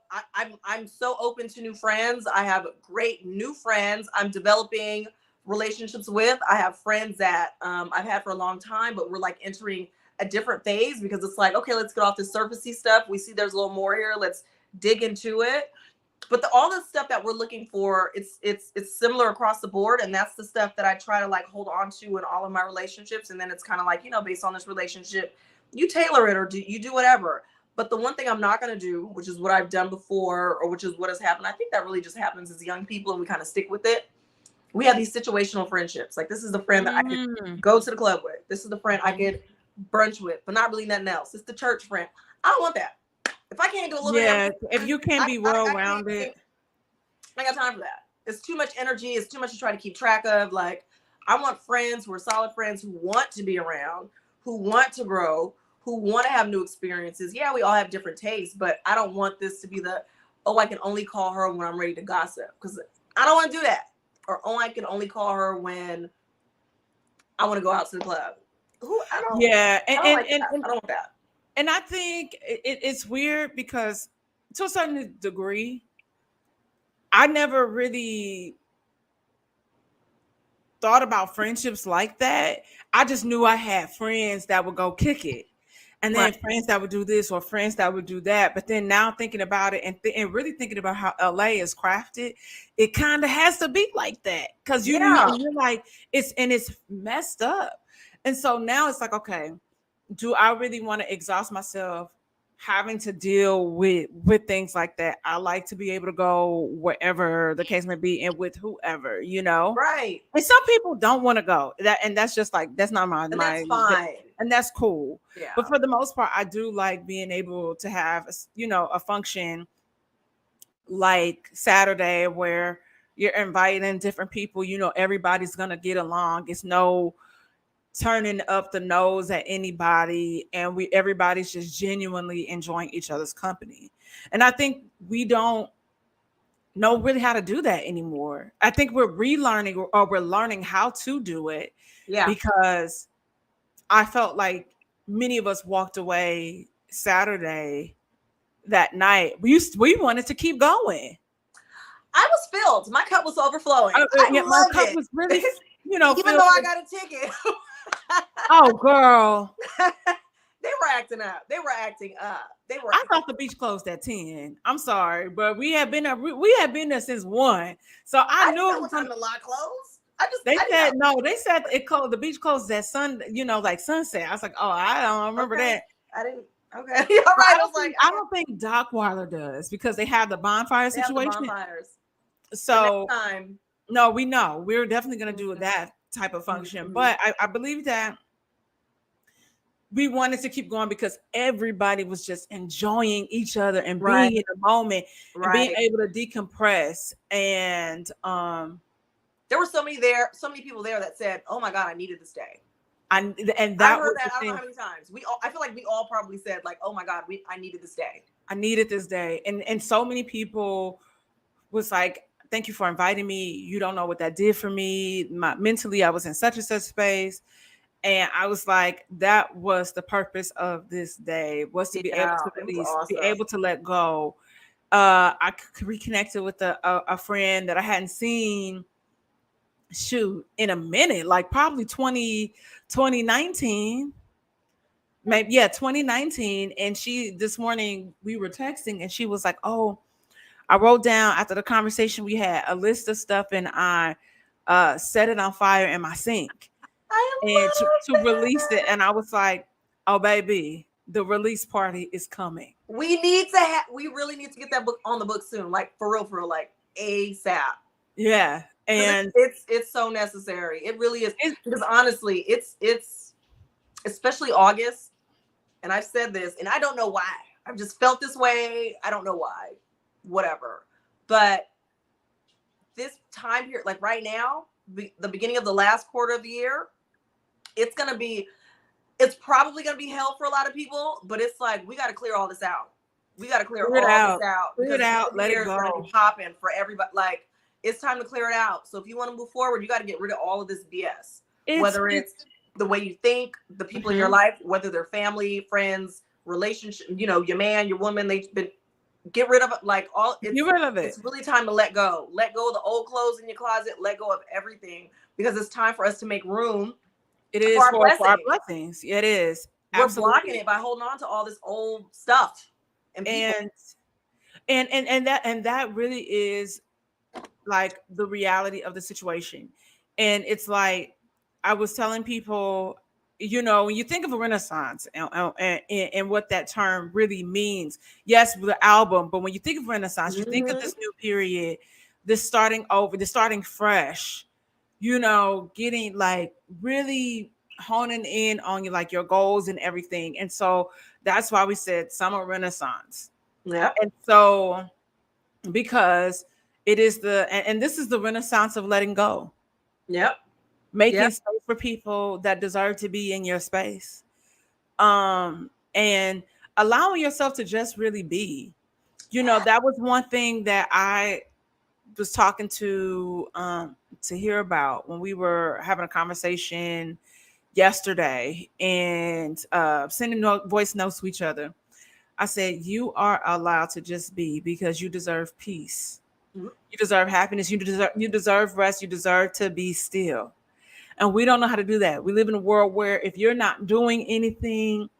[SPEAKER 2] I'm so open to new friends. I have great new friends I'm developing relationships with. I have friends that I've had for a long time, but we're like entering a different phase, because it's like, okay, let's get off the surfacey stuff. We see there's a little more here. Let's dig into it. But all the stuff that we're looking for, it's similar across the board. And that's the stuff that I try to like hold on to in all of my relationships. And then it's kind of like, based on this relationship, you tailor it, or you do whatever. But the one thing I'm not going to do, which is what I've done before, or which is what has happened, I think that really just happens as young people, and we kind of stick with it. We have these situational friendships. Like, this is the friend that I could go to the club with. This is the friend I could brunch with, but not really nothing else. It's the church friend. I don't want that. If I can't do a little bit,
[SPEAKER 1] if you can't be well-rounded,
[SPEAKER 2] I got time for that. It's too much energy. It's too much to try to keep track of. Like, I want friends who are solid friends, who want to be around, who want to grow, who want to have new experiences. Yeah, we all have different tastes, but I don't want this to be I can only call her when I'm ready to gossip, because I don't want to do that. Or, I can only call her when I want to go out to the club. I don't want that.
[SPEAKER 1] And I think it's weird, because to a certain degree, I never really thought about friendships like that. I just knew I had friends that would go kick it, and then friends that would do this, or friends that would do that. But then now thinking about it and really thinking about how LA is crafted, it kind of has to be like that, because you're like, it's messed up. And so now it's like, okay, do I really want to exhaust myself having to deal with things like that? I like to be able to go wherever the case may be, and with whoever,
[SPEAKER 2] Right.
[SPEAKER 1] And some people don't want to go, and that's just like, that's not my
[SPEAKER 2] that's fine,
[SPEAKER 1] and that's cool.
[SPEAKER 2] Yeah.
[SPEAKER 1] But for the most part, I do like being able to have a function like Saturday where you're inviting different people, everybody's gonna get along. It's no turning up the nose at anybody, and everybody's just genuinely enjoying each other's company. And I think we don't know really how to do that anymore. I think we're relearning, or we're learning how to do it,
[SPEAKER 2] Yeah.
[SPEAKER 1] because I felt like many of us walked away Saturday that night. We wanted to keep going.
[SPEAKER 2] I was filled. My cup was overflowing.
[SPEAKER 1] Yeah, my
[SPEAKER 2] loved
[SPEAKER 1] cup
[SPEAKER 2] it.
[SPEAKER 1] was really,
[SPEAKER 2] Even though I got a ticket.
[SPEAKER 1] Oh, girl.
[SPEAKER 2] They were acting up. They were acting up.
[SPEAKER 1] I thought the beach closed at 10. I'm sorry, but we have been there. We have been there since 1. So I knew it was
[SPEAKER 2] time the lot closed.
[SPEAKER 1] They said no. They said it closed. The beach closed at like sunset. I was like, oh, I don't remember that.
[SPEAKER 2] I didn't. Okay, you're right.
[SPEAKER 1] I don't think Dockweiler does, because they have the bonfire situation.
[SPEAKER 2] Have the bonfires.
[SPEAKER 1] So
[SPEAKER 2] next time.
[SPEAKER 1] No, we know we're definitely going to do that type of function. Mm-hmm. But I believe that we wanted to keep going because everybody was just enjoying each other and being in the moment and being able to decompress. And
[SPEAKER 2] there were so many people there that said, "Oh my God, I needed this day."
[SPEAKER 1] And that
[SPEAKER 2] I heard that. I don't know how many times. I feel like we all probably said, like, "Oh my God, I needed this day.
[SPEAKER 1] I needed this day." And so many people was like, "Thank you for inviting me. You don't know what that did for me. Mentally, I was in such and such space." And I was like, that was the purpose of this day, was to be able to release, be able to let go. I reconnected with a friend that I hadn't seen in a minute, like probably 2019, maybe 2019. And this morning we were texting, and she was like, "Oh, I wrote down after the conversation we had a list of stuff, and I set it on fire in my sink." And to release it. And I was like, "Oh, baby, the release party is coming.
[SPEAKER 2] We really need to get that book on the book soon, like for real, like ASAP."
[SPEAKER 1] Yeah. And
[SPEAKER 2] it's so necessary. It really is. Because honestly, it's especially August. And I've said this, and I don't know why. I've just felt this way. I don't know why. Whatever. But this time here, like right now, the beginning of the last quarter of the year, it's probably going to be hell for a lot of people, but it's like, we got to clear all this out. We got to clear all this out.
[SPEAKER 1] Clear it out. Let it go.
[SPEAKER 2] It's going to be popping for everybody. Like, it's time to clear it out. So if you want to move forward, you got to get rid of all of this BS. Whether it's the way you think, the people in your life, whether they're family, friends, relationship, your man, your woman, get rid of it. Like get rid of it. It's really time to let go. Let go of the old clothes in your closet. Let go of everything, because it's time for us to make room.
[SPEAKER 1] It is for our blessings. It is.
[SPEAKER 2] We're blocking it by holding on to all this old stuff. And
[SPEAKER 1] that really is like the reality of the situation. And it's like, I was telling people, when you think of a Renaissance and what that term really means, yes, the album, but when you think of Renaissance, you think of this new period, this starting over, this starting fresh, getting like really honing in on your goals and everything. And so that's why we said summer Renaissance.
[SPEAKER 2] Yeah.
[SPEAKER 1] And so, because it is and this is the Renaissance of letting go.
[SPEAKER 2] Yep.
[SPEAKER 1] Making space for people that deserve to be in your space. And allowing yourself to just really be. That was one thing that I was talking to hear about when we were having a conversation yesterday and sending voice notes to each other. I said, you are allowed to just be, because you deserve peace. Mm-hmm. You deserve happiness. You deserve rest. You deserve to be still. And we don't know how to do that. We live in a world where if you're not doing anything,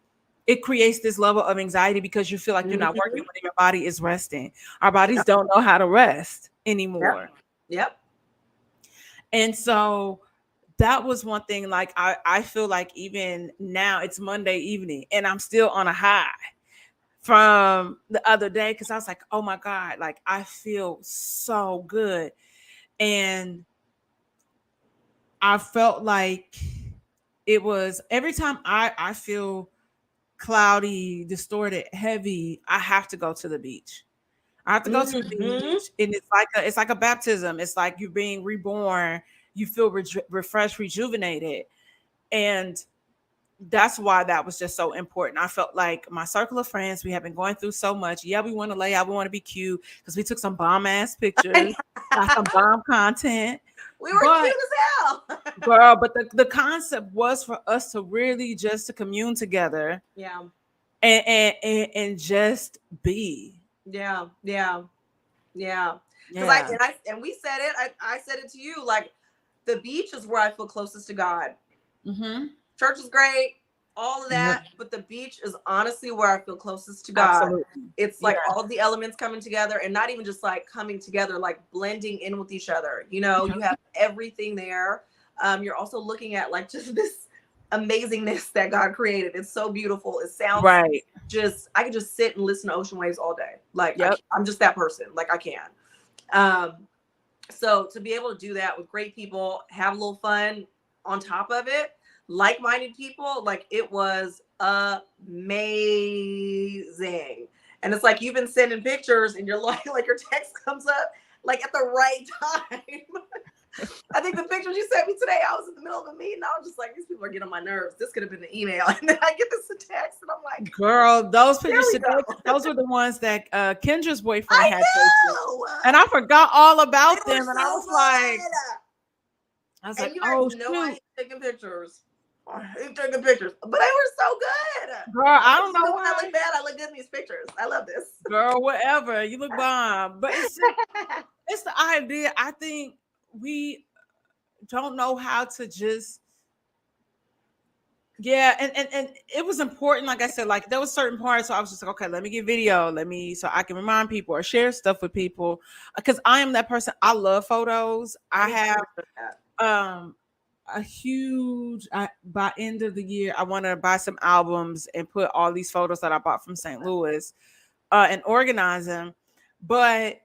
[SPEAKER 1] it creates this level of anxiety because you feel like you're not working when your body is resting. Our bodies don't know how to rest anymore.
[SPEAKER 2] Yep.
[SPEAKER 1] And so that was one thing. Like, I feel like even now it's Monday evening and I'm still on a high from the other day, because I was like, oh my God, like I feel so good. And I felt like it was every time I feel cloudy, distorted, heavy, I have to go to the beach. I have to go to the
[SPEAKER 2] Mm-hmm.
[SPEAKER 1] beach, and it's like a baptism. It's like you're being reborn. You feel refreshed, rejuvenated, and that's why that was just so important. I felt like my circle of friends, we have been going through so much. Yeah, we want to lay out, we want to be cute because we took some bomb ass pictures, got some bomb content.
[SPEAKER 2] We were
[SPEAKER 1] But
[SPEAKER 2] cute as hell.
[SPEAKER 1] girl, but the concept was for us to really just to commune together
[SPEAKER 2] Yeah.
[SPEAKER 1] and just be.
[SPEAKER 2] Yeah. Yeah. Yeah. Because
[SPEAKER 1] Yeah.
[SPEAKER 2] and we said it. I said it to you. Like, the beach is where I feel closest to God.
[SPEAKER 1] Mm-hmm.
[SPEAKER 2] Church is great, all of that, but the beach is honestly where I feel closest to God.
[SPEAKER 1] Absolutely.
[SPEAKER 2] It's like all of the elements coming together, and not even just like coming together, like blending in with each other. You know, you have everything there. You're also looking at like just this amazingness that God created. It's so beautiful. It sounds
[SPEAKER 1] Right.
[SPEAKER 2] just, I could just sit and listen to ocean waves all day. Like,
[SPEAKER 1] Yep.
[SPEAKER 2] I'm just that person. Like, I can. So to be able to do that with great people, have a little fun on top of it, like-minded people, like, it was amazing. And it's like you've been sending pictures and you're like your text comes up like at the right time. I think the pictures you sent me today, I was in the middle of a meeting. I was just like, these people are getting on my nerves. This could have been an email. And then I get this text and I'm like,
[SPEAKER 1] girl, those pictures today, those were the ones that Kendra's boyfriend had taken. And I forgot all about them. And I was like,
[SPEAKER 2] and you
[SPEAKER 1] oh,
[SPEAKER 2] guys know
[SPEAKER 1] shoot.
[SPEAKER 2] I hate taking pictures. I hate taking pictures, but they were so good.
[SPEAKER 1] Girl, I don't know why.
[SPEAKER 2] I look bad. I look good in these pictures. I love this.
[SPEAKER 1] Girl, whatever. You look bomb. But it's the idea. I think we don't know how to just, and it was important. Like I said, like there was certain parts. So I was just like, okay, let me get video. So I can remind people or share stuff with people. Because I am that person. I love photos. I have a huge by end of the year I want to buy some albums and put all these photos that I bought from St. Louis and organize them. But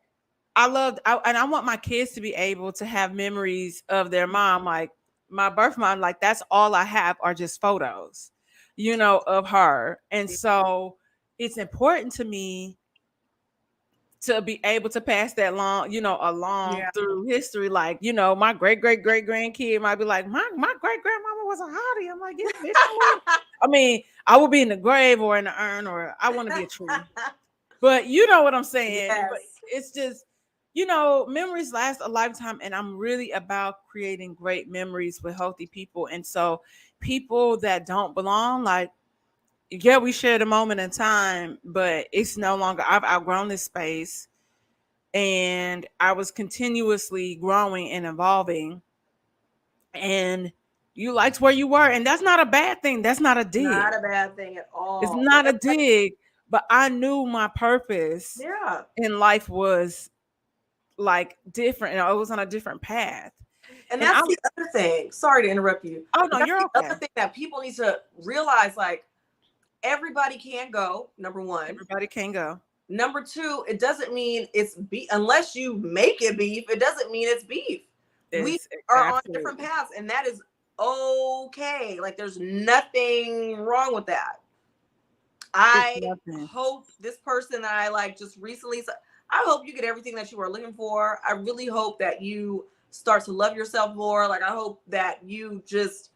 [SPEAKER 1] I want my kids to be able to have memories of their mom, like my birth mom. Like that's all I have are just photos, of her. And so it's important to me to be able to pass that along through history. Like, my great grandkid might be like, my great grandmama was a hottie. I'm like, yeah, bitch. I mean, I will be in the grave or in the urn, or I want to be a tree. But you know what I'm saying?
[SPEAKER 2] Yes.
[SPEAKER 1] But it's just, memories last a lifetime. And I'm really about creating great memories with healthy people. And so people that don't belong, like, yeah, we shared a moment in time, but it's no longer, I've outgrown this space and I was continuously growing and evolving, and you liked where you were. And that's not a bad thing. That's not a dig.
[SPEAKER 2] Not a bad thing at all.
[SPEAKER 1] It's not a dig, but I knew my purpose in life was like different. It was on a different path.
[SPEAKER 2] And that's the other thing. Sorry to interrupt you.
[SPEAKER 1] Oh, no, you're okay.
[SPEAKER 2] The other thing that people need to realize, like, everybody can go, number one.
[SPEAKER 1] Everybody can go.
[SPEAKER 2] Number two, it doesn't mean it's beef. Unless you make it beef, it doesn't mean it's beef. We are on different paths, and that is okay. Like, there's nothing wrong with that. I hope this person that I like just recently, I hope you get everything that you are looking for. I really hope that you start to love yourself more. Like, I hope that you just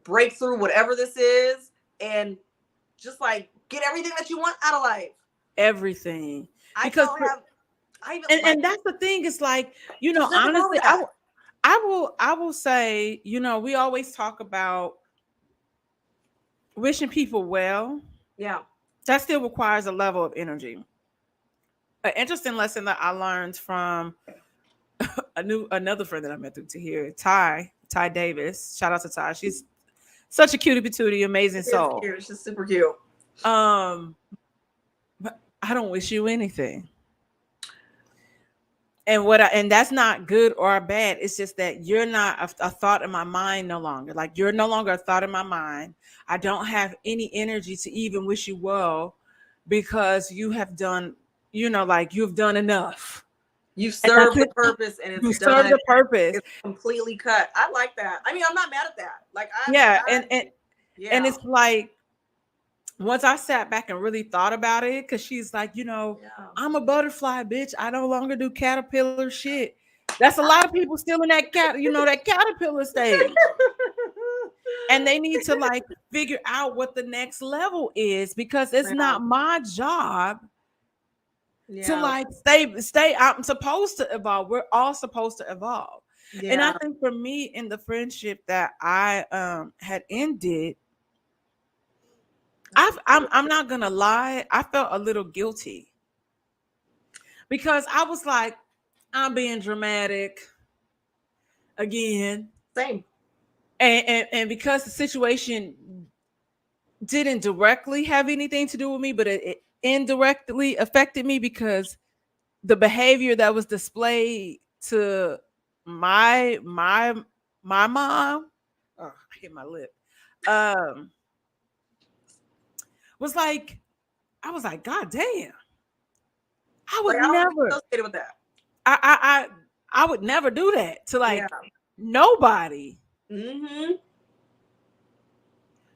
[SPEAKER 2] break through whatever this is and just like get everything that you want out of life.
[SPEAKER 1] Everything.
[SPEAKER 2] Because
[SPEAKER 1] and that's the thing. It's like, honestly, I will say, we always talk about wishing people well.
[SPEAKER 2] Yeah.
[SPEAKER 1] That still requires a level of energy. An interesting lesson that I learned from another friend that I met through to here, Ty Davis. Shout out to Ty. She's such a cutie patootie, amazing soul.
[SPEAKER 2] She's super cute.
[SPEAKER 1] But I don't wish you anything. And that's not good or bad. It's just that you're not a thought in my mind no longer. Like, you're no longer a thought in my mind. I don't have any energy to even wish you well, because you have done, you've done enough.
[SPEAKER 2] You've served the purpose, and
[SPEAKER 1] you served the purpose.
[SPEAKER 2] It's completely cut. I like that. I mean, I'm not mad at that. Like,
[SPEAKER 1] and it's like, once I sat back and really thought about it, because she's like,
[SPEAKER 2] Yeah.
[SPEAKER 1] I'm a butterfly, bitch. I no longer do caterpillar shit. That's a lot of people still in that that caterpillar stage. And they need to like figure out what the next level is, because it's
[SPEAKER 2] Yeah.
[SPEAKER 1] not my job to
[SPEAKER 2] Yeah.
[SPEAKER 1] like stay. I'm supposed to evolve. We're all supposed to evolve. And I
[SPEAKER 2] Yeah.
[SPEAKER 1] think for me, in the friendship that I had ended, I'm not gonna lie, I felt a little guilty, because I was like, I'm being dramatic again.
[SPEAKER 2] Same.
[SPEAKER 1] And because the situation didn't directly have anything to do with me, but it indirectly affected me, because the behavior that was displayed to my my my mom, oh, I hit my lip, um was like, I was like, God damn, I would
[SPEAKER 2] Like I don't want to be
[SPEAKER 1] never,
[SPEAKER 2] associated with that.
[SPEAKER 1] I would never do that to
[SPEAKER 2] Yeah.
[SPEAKER 1] like nobody.
[SPEAKER 2] Mm-hmm.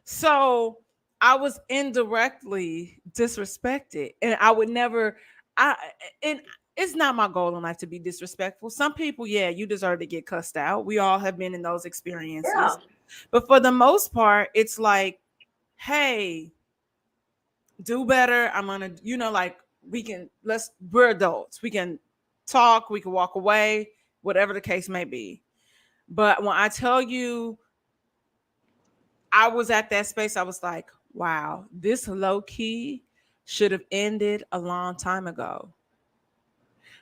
[SPEAKER 1] So I was indirectly disrespected, and I would never. I and it's not my goal in life to be disrespectful. Some people, yeah, you deserve to get cussed out. We all have been in those
[SPEAKER 2] Yeah.
[SPEAKER 1] experiences, but for the most part, it's like, hey, do better. I'm gonna, like, we're adults. We can talk. We can walk away. Whatever the case may be. But when I tell you, I was at that space, I was like, wow, this low key should have ended a long time ago.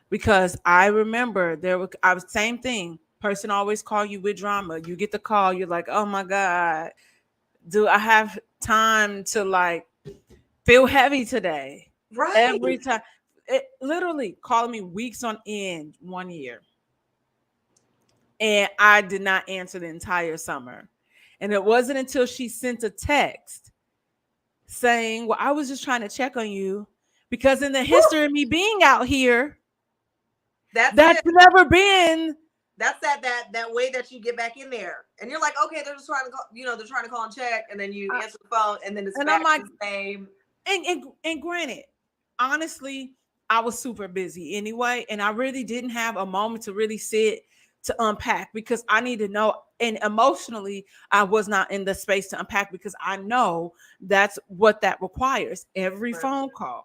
[SPEAKER 1] Because I remember I was same thing. Person always call you with drama. You get the call, you're like, oh my God, do I have time to like feel heavy today?
[SPEAKER 2] Right.
[SPEAKER 1] Every time. It literally calling me weeks on end 1 year. And I did not answer the entire summer. And it wasn't until she sent a text saying, well, I was just trying to check on you, because in the
[SPEAKER 2] Woo!
[SPEAKER 1] history of me being out here,
[SPEAKER 2] That's
[SPEAKER 1] that's
[SPEAKER 2] it.
[SPEAKER 1] never been.
[SPEAKER 2] That's that way that you get back in there, and you're like, okay, they're just trying to call, they're trying to call and check, and then you answer the phone, and then it's
[SPEAKER 1] And I'm
[SPEAKER 2] back
[SPEAKER 1] like,
[SPEAKER 2] to the same.
[SPEAKER 1] and granted, honestly, I was super busy anyway, and I really didn't have a moment to really sit to unpack, because I need to know. And emotionally, I was not in the space to unpack, because I know that's what that requires. Every
[SPEAKER 2] Right.
[SPEAKER 1] phone call.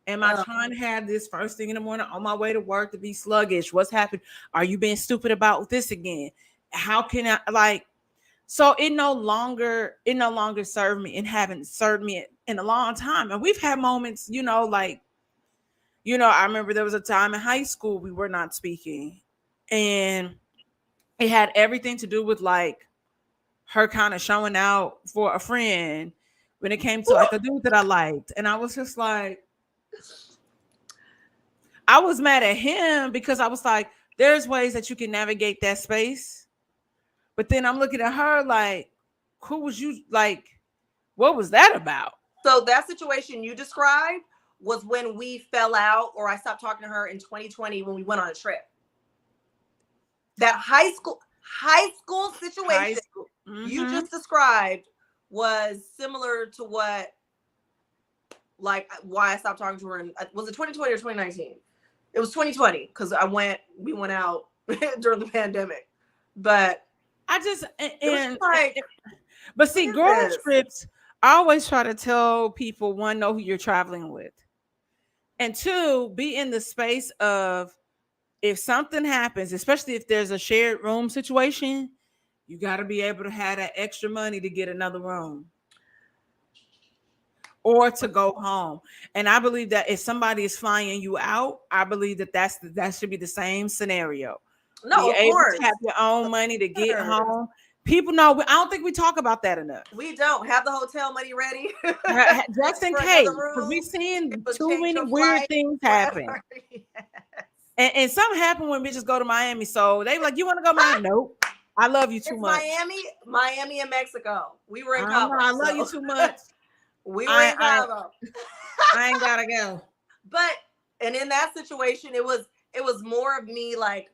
[SPEAKER 1] Am I trying to have this first thing in the morning on my way to work to be sluggish? What's happened? Are you being stupid about this again? How can I like? So it no longer served me, and haven't served me in a long time. And we've had moments, like, I remember there was a time in high school we were not speaking, and it had everything to do with like her kind of showing out for a friend when it came to like a dude that I liked. And I was just like, I was mad at him, because I was like, there's ways that you can navigate that space. But then I'm looking at her like, who was you like? What was that about?
[SPEAKER 2] So that situation you described was when we fell out, or I stopped talking to her in 2020 when we went on a trip. That high school
[SPEAKER 1] High
[SPEAKER 2] situation
[SPEAKER 1] school.
[SPEAKER 2] you
[SPEAKER 1] Mm-hmm.
[SPEAKER 2] just described was similar to what, like, why I stopped talking to her. And was it 2020 or 2019? It was 2020, because we went out during the pandemic. But
[SPEAKER 1] I just
[SPEAKER 2] it was like,
[SPEAKER 1] but see,
[SPEAKER 2] what is
[SPEAKER 1] girl
[SPEAKER 2] this?
[SPEAKER 1] trips. I always try to tell people, one, know who you're traveling with, and two, be in the space of, if something happens, especially if there's a shared room situation, you got to be able to have that extra money to get another room or to go home. And I believe that if somebody is flying you out, I believe that that should be the same scenario.
[SPEAKER 2] No,
[SPEAKER 1] Be
[SPEAKER 2] of
[SPEAKER 1] able to
[SPEAKER 2] course.
[SPEAKER 1] have your own money to get
[SPEAKER 2] Sure.
[SPEAKER 1] home. People know. I don't think we talk about that enough.
[SPEAKER 2] We don't have the hotel money ready
[SPEAKER 1] Just in
[SPEAKER 2] for
[SPEAKER 1] case,
[SPEAKER 2] another
[SPEAKER 1] because
[SPEAKER 2] room.
[SPEAKER 1] we've seen
[SPEAKER 2] But
[SPEAKER 1] too
[SPEAKER 2] change
[SPEAKER 1] many
[SPEAKER 2] your
[SPEAKER 1] weird
[SPEAKER 2] flight,
[SPEAKER 1] things happen.
[SPEAKER 2] whatever. Yes.
[SPEAKER 1] And something happened when bitches go to Miami. So they were like, you want to go to Miami? Nope. I love you too
[SPEAKER 2] It's
[SPEAKER 1] much.
[SPEAKER 2] Miami, and Mexico. We were in
[SPEAKER 1] I know
[SPEAKER 2] Cabo,
[SPEAKER 1] I love you
[SPEAKER 2] so
[SPEAKER 1] too much.
[SPEAKER 2] we were
[SPEAKER 1] I
[SPEAKER 2] in
[SPEAKER 1] I
[SPEAKER 2] Cabo.
[SPEAKER 1] I ain't gotta go.
[SPEAKER 2] But and in that situation, it was more of me like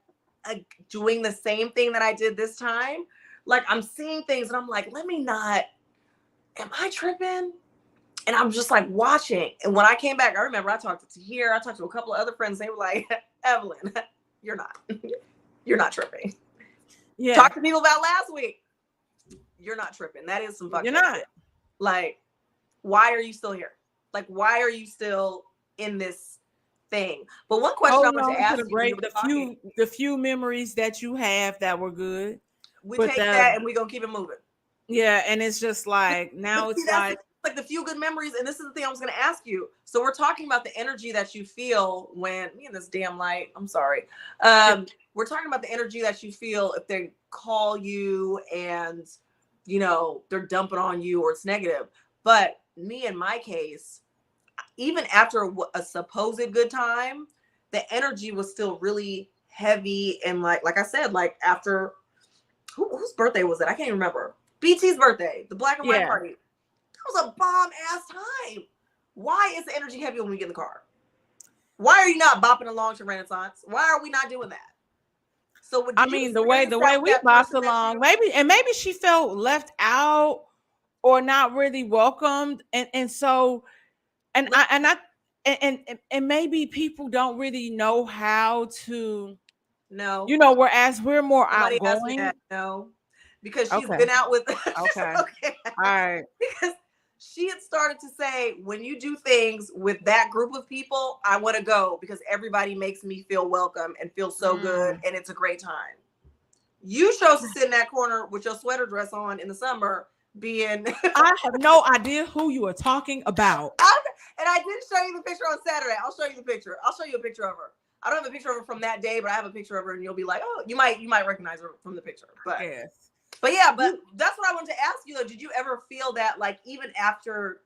[SPEAKER 2] doing the same thing that I did this time. Like I'm seeing things and I'm like, let me not. Am I tripping? And I'm just like watching. And when I came back, I remember I talked to here, I talked to a couple of other friends. They were like, Evelyn, you're not tripping.
[SPEAKER 1] Yeah.
[SPEAKER 2] Talk to people about last week. You're not tripping. That is some fucking
[SPEAKER 1] You're not.
[SPEAKER 2] shit. Like, why are you still here? Like, why are you still in this thing? But one question I want to ask you,
[SPEAKER 1] the few memories that you have that were good.
[SPEAKER 2] We take that and we're gonna keep it moving.
[SPEAKER 1] Yeah, and it's just like now it's like
[SPEAKER 2] the few good memories, and this is the thing I was gonna ask you. So we're talking about the energy that you feel when me and this damn light. I'm sorry. We're talking about the energy that you feel if they call you and they're dumping on you or it's negative. But me in my case, even after a supposed good time, the energy was still really heavy and like I said, like after whose birthday was it? I can't even remember. BT's birthday, the black and white party. That was a bomb ass time. Why is the energy heavy when we get in the car? Why are you not bopping along to Renaissance? Why are we not doing that? So
[SPEAKER 1] the way we bopped along, maybe she felt left out or not really welcomed, and so and maybe people don't really know how to whereas we're more outgoing.
[SPEAKER 2] No, because she's been out with
[SPEAKER 1] okay. All right.
[SPEAKER 2] Because she had started to say, when you do things with that group of people, I want to go because everybody makes me feel welcome and feel so good and it's a great time. You chose to sit in that corner with your sweater dress on in the summer being
[SPEAKER 1] I have no idea who you are talking about.
[SPEAKER 2] And I did show you the picture on Saturday. I'll show you the picture. I'll show you a picture of her. I don't have a picture of her from that day, but I have a picture of her and you'll be like, oh, you might recognize her from the picture. But
[SPEAKER 1] yes.
[SPEAKER 2] But yeah, but that's what I wanted to ask you though. Did you ever feel that, like, even after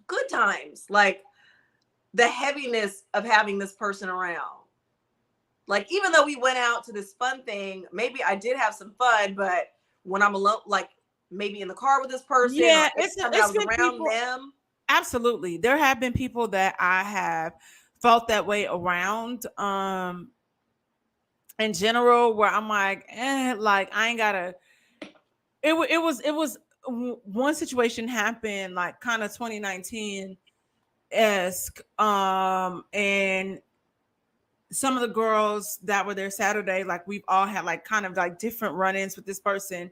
[SPEAKER 2] good times, like the heaviness of having this person around? Like, even though we went out to this fun thing, maybe I did have some fun, but when I'm alone, like maybe in the car with this person,
[SPEAKER 1] it's been around them. Absolutely. There have been people that I have felt that way around. In general, where I'm like, like I ain't gotta. It was one situation happened like kind of 2019-esque, and some of the girls that were there Saturday, like we've all had like kind of like different run-ins with this person.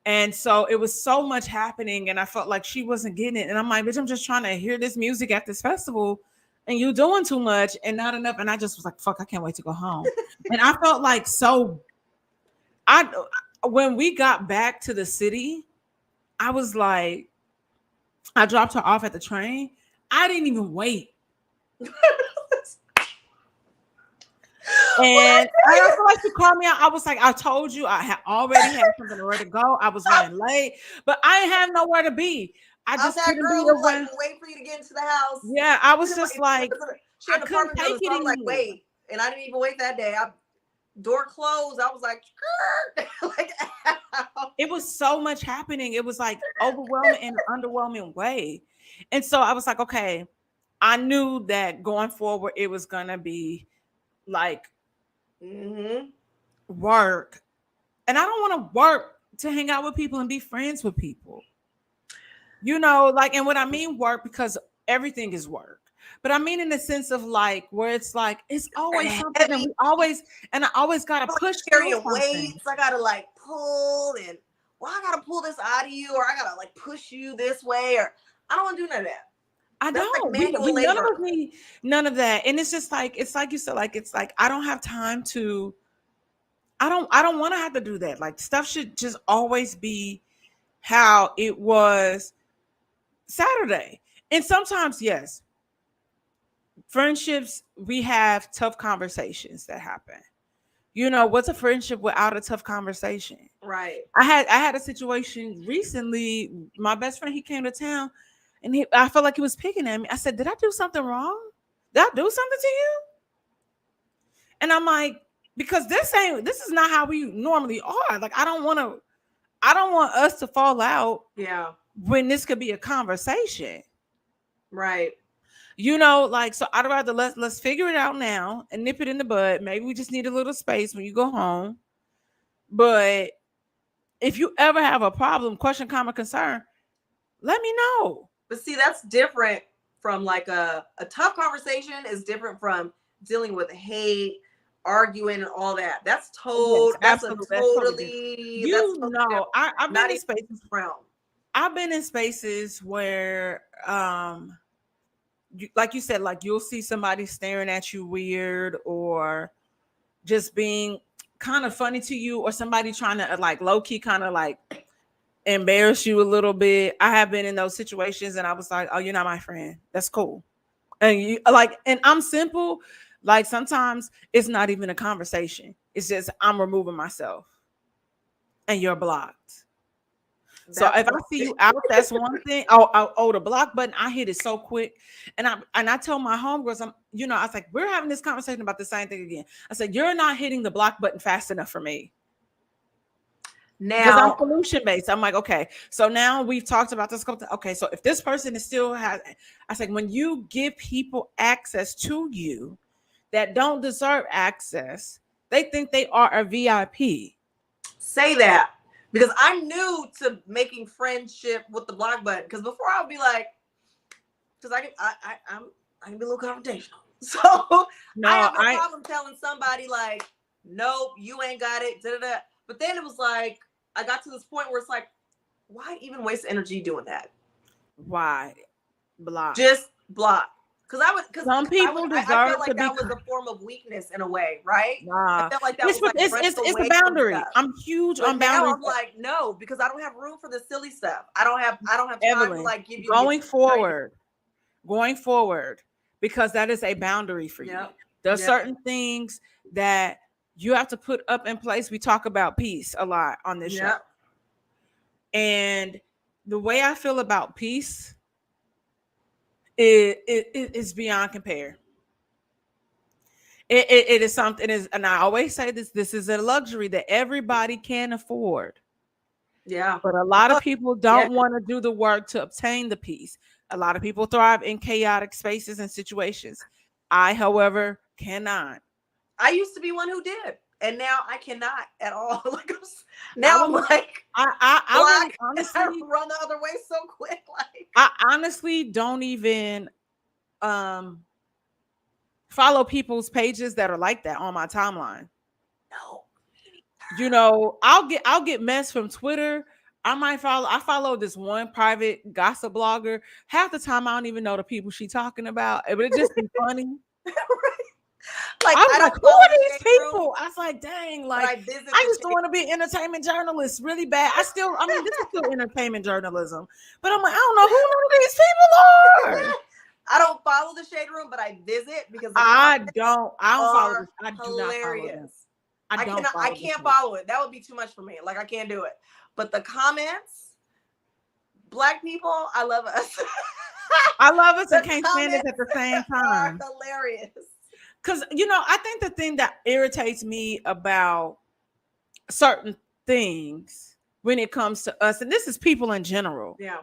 [SPEAKER 1] And so it was so much happening and I felt like she wasn't getting it. And I'm like, bitch, I'm just trying to hear this music at this festival and you doing too much and not enough. And I just was like, fuck, I can't wait to go home. And I felt like when we got back to the city, I was like, I dropped her off at the train. I didn't even wait. And I feel like you called me out. I was like, I told you I had already had something ready to go. I was running late, but I didn't have nowhere to be. I just couldn't be
[SPEAKER 2] like, wait for you to get into the house.
[SPEAKER 1] Yeah, I was just like, I couldn't take it.
[SPEAKER 2] Like, wait, and I didn't even wait that day. Door closed. I was like, like
[SPEAKER 1] it was so much happening. It was like overwhelming in an underwhelming way. And so I was like, okay, I knew that going forward, it was gonna be like work. And I don't want to work to hang out with people and be friends with people. Like, and what I mean work, because everything is work. But I mean in the sense of like where it's like it's always something and I always gotta push
[SPEAKER 2] carrying weights. I gotta like pull and I gotta pull this out of you, or I gotta like push you this way, or I don't want to do none of that.
[SPEAKER 1] I don't. Like none of us need none of that. And it's just like it's like you said, like it's like I don't have time to. I don't want to have to do that. Like stuff should just always be how it was Saturday. And sometimes, yes, friendships, we have tough conversations that happen. What's a friendship without a tough conversation?
[SPEAKER 2] Right.
[SPEAKER 1] I had a situation recently. My best friend, he came to town and I felt like he was picking at me. I said, did I do something wrong? Did I do something to you? And I'm like, because this is not how we normally are. Like, I don't want us to fall out.
[SPEAKER 2] Yeah.
[SPEAKER 1] When this could be a conversation.
[SPEAKER 2] Right.
[SPEAKER 1] Like, so I'd rather let's figure it out now and nip it in the bud. Maybe we just need a little space when you go home. But if you ever have a problem, question, comment, concern, let me know.
[SPEAKER 2] But see, that's different from like a tough conversation is different from dealing with hate, arguing, and all that. That's
[SPEAKER 1] Yes,
[SPEAKER 2] that's a
[SPEAKER 1] absolutely. That's totally different.
[SPEAKER 2] totally different.
[SPEAKER 1] I've been
[SPEAKER 2] Not
[SPEAKER 1] in
[SPEAKER 2] even
[SPEAKER 1] spaces.
[SPEAKER 2] realm.
[SPEAKER 1] I've been in spaces where, like you said, like you'll see somebody staring at you weird, or just being kind of funny to you, or somebody trying to like low key kind of like embarrass you a little bit. I have been in those situations, and I was like, "Oh, you're not my friend. That's cool." And you like, and I'm simple. Like sometimes it's not even a conversation. It's just I'm removing myself, and you're blocked. So
[SPEAKER 2] That's
[SPEAKER 1] if I see you out, that's one thing. Oh, the block button, I hit it so quick. And I tell my homegirls, I was like, we're having this conversation about the same thing again. I said, you're not hitting the block button fast enough for me. Because I'm
[SPEAKER 2] now.
[SPEAKER 1] solution based. I'm like, okay, so now we've talked about this. Okay, so if this person is still has, I said, when you give people access to you that don't deserve access, they think they are a VIP.
[SPEAKER 2] Say that, because I'm new to making friendship with the block button. Because before I would be like, because I can be a little confrontational. So
[SPEAKER 1] No,
[SPEAKER 2] I have no problem telling somebody like, nope, you ain't got it. Da-da-da. But then it was like I got to this point where it's like, why even waste energy doing that?
[SPEAKER 1] Why block?
[SPEAKER 2] Just block. Because
[SPEAKER 1] some people deserve
[SPEAKER 2] I felt like
[SPEAKER 1] to
[SPEAKER 2] that
[SPEAKER 1] be.
[SPEAKER 2] was a form of weakness in a way, right?
[SPEAKER 1] Nah,
[SPEAKER 2] I felt like that was like
[SPEAKER 1] it's a boundary. I'm huge
[SPEAKER 2] but
[SPEAKER 1] on
[SPEAKER 2] now
[SPEAKER 1] boundaries.
[SPEAKER 2] I'm like, no, because I don't have room for the silly stuff. I don't have time
[SPEAKER 1] Evelyn,
[SPEAKER 2] to like give you
[SPEAKER 1] going forward, because that is a boundary for you. There's certain things that you have to put up in place. We talk about peace a lot on this show. And the way I feel about peace is beyond compare. It is something and I always say this is a luxury that everybody can afford.
[SPEAKER 2] Yeah.
[SPEAKER 1] But a lot of people don't want to do the work to obtain the peace. A lot of people thrive in chaotic spaces and situations. I, however, cannot.
[SPEAKER 2] I used to be one who did, and now I cannot at all. Like I'm like,
[SPEAKER 1] I really honestly
[SPEAKER 2] I run the other way so quick. Like
[SPEAKER 1] I honestly don't even follow people's pages that are like that on my timeline.
[SPEAKER 2] No.
[SPEAKER 1] I'll get mess from Twitter. I follow this one private gossip blogger. Half the time I don't even know the people she's talking about, but it just be funny.
[SPEAKER 2] Like
[SPEAKER 1] I was like, who are these people? I was like, dang, like I used to want to be entertainment journalist really bad. This is still entertainment journalism. But I'm like, I don't know who none of these people are.
[SPEAKER 2] I don't follow the Shade Room, but I visit because
[SPEAKER 1] I don't follow this. I do
[SPEAKER 2] hilarious.
[SPEAKER 1] not follow this.
[SPEAKER 2] I can't follow it. That would be too much for me. Like I can't do it. But the comments, Black people, I love us.
[SPEAKER 1] I love us and can't stand it at the same time.
[SPEAKER 2] Hilarious.
[SPEAKER 1] Because I think the thing that irritates me about certain things when it comes to us, and this is people in general.
[SPEAKER 2] Yeah.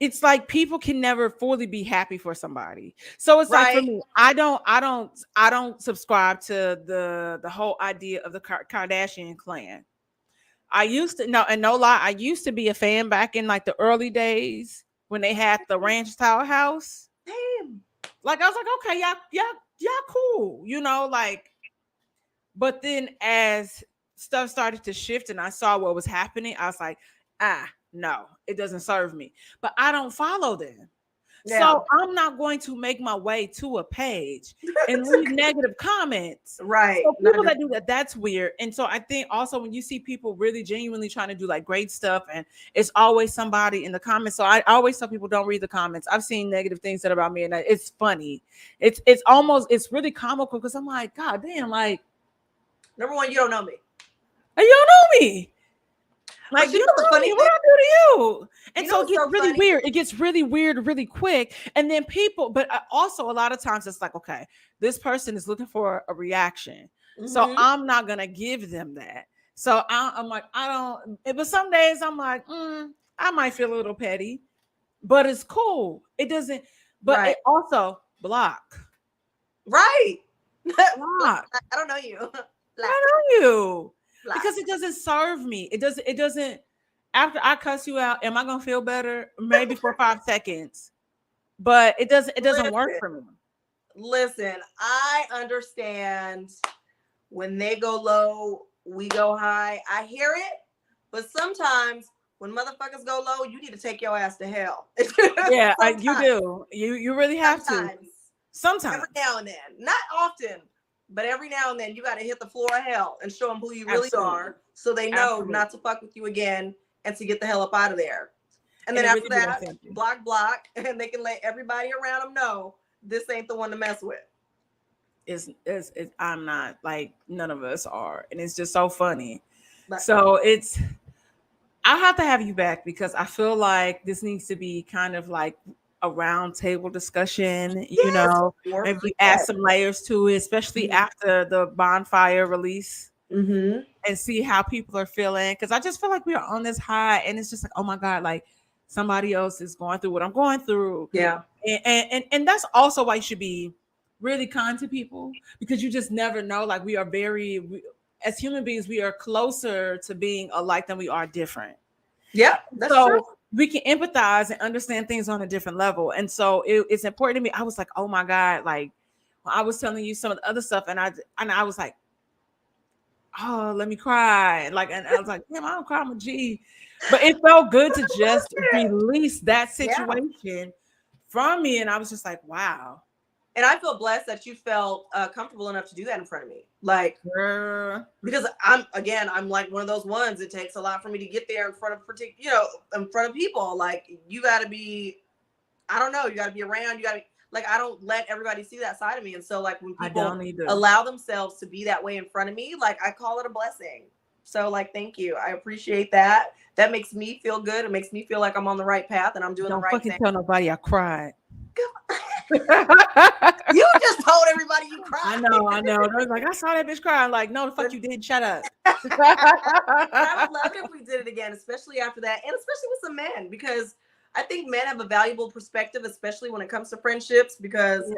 [SPEAKER 1] It's like people can never fully be happy for somebody. So it's like for me, I don't subscribe to the whole idea of the Kardashian clan. I used to no lie, I used to be a fan back in like the early days when they had the ranch style house.
[SPEAKER 2] Damn.
[SPEAKER 1] Like I was like, okay, y'all cool, like. But then as stuff started to shift and I saw what was happening, I was like, no, it doesn't serve me. But I don't follow them. Yeah. So I'm not going to make my way to a page and leave negative comments.
[SPEAKER 2] Right.
[SPEAKER 1] So people that do that, that's weird. And so I think also when you see people really genuinely trying to do like great stuff and it's always somebody in the comments. So I always tell people don't read the comments. I've seen negative things that about me and it's funny. It's really comical because I'm like, God damn, like.
[SPEAKER 2] Number one, you don't know me.
[SPEAKER 1] And you don't know me. Like, you know funny what I do to you. And so it gets really weird. It gets really weird really quick. And then but also a lot of times it's like, okay, this person is looking for a reaction. Mm-hmm. So I'm not going to give them that. So I'm like, but some days I'm like, I might feel a little petty, but it's cool. It doesn't, but it also block.
[SPEAKER 2] Right.
[SPEAKER 1] Block.
[SPEAKER 2] I don't know you.
[SPEAKER 1] I know you. Because it doesn't serve me. It doesn't. after I cuss you out, am I gonna feel better? Maybe for 5 seconds, but it doesn't work for me.
[SPEAKER 2] Listen, I understand when they go low, we go high. I hear it, but sometimes when motherfuckers go low, you need to take your ass to hell.
[SPEAKER 1] Yeah, you do. You really have to. Sometimes.
[SPEAKER 2] Every now and then, not often, but every now and then, you got to hit the floor of hell and show them who you really are, so they know not to fuck with you again and to get the hell up out of there. And then after that, block, and they can let everybody around them know this ain't the one to mess with.
[SPEAKER 1] I'm not, like, none of us are, and it's just so funny. So I have to have you back because I feel like this needs to be kind of like a round table discussion. You know, maybe add some layers to it, especially after the bonfire release, and see how people are feeling. Because I just feel like we are on this high, and it's just like, oh my God, like somebody else is going through what I'm going through.
[SPEAKER 2] Yeah,
[SPEAKER 1] and that's also why you should be really kind to people, because you just never know. Like, as human beings, we are closer to being alike than we are different.
[SPEAKER 2] Yeah, that's true.
[SPEAKER 1] We can empathize and understand things on a different level. And so it's important to me. I was like, oh my God, like when I was telling you some of the other stuff, and I was like, oh, let me cry. Like, and I was like, damn, I don't cry, I'm a G. But it felt good to just release that situation from me. And I was just like, wow.
[SPEAKER 2] And I feel blessed that you felt comfortable enough to do that in front of me. Like, because I'm like one of those ones. It takes a lot for me to get there in front of people. Like, you got to be, I don't know, you got to be around. You got to, like, I don't let everybody see that side of me. And so, like, when people allow themselves to be that way in front of me, like, I call it a blessing. So, like, thank you. I appreciate that. That makes me feel good. It makes me feel like I'm on the right path and I'm doing the right thing.
[SPEAKER 1] Don't fucking tell nobody I cried.
[SPEAKER 2] You just told everybody you cried.
[SPEAKER 1] I know. I was like, I saw that bitch cry. I'm like, no, the fuck you didn't. Shut up.
[SPEAKER 2] I would love it if we did it again, especially after that, and especially with some men, because I think men have a valuable perspective, especially when it comes to friendships, because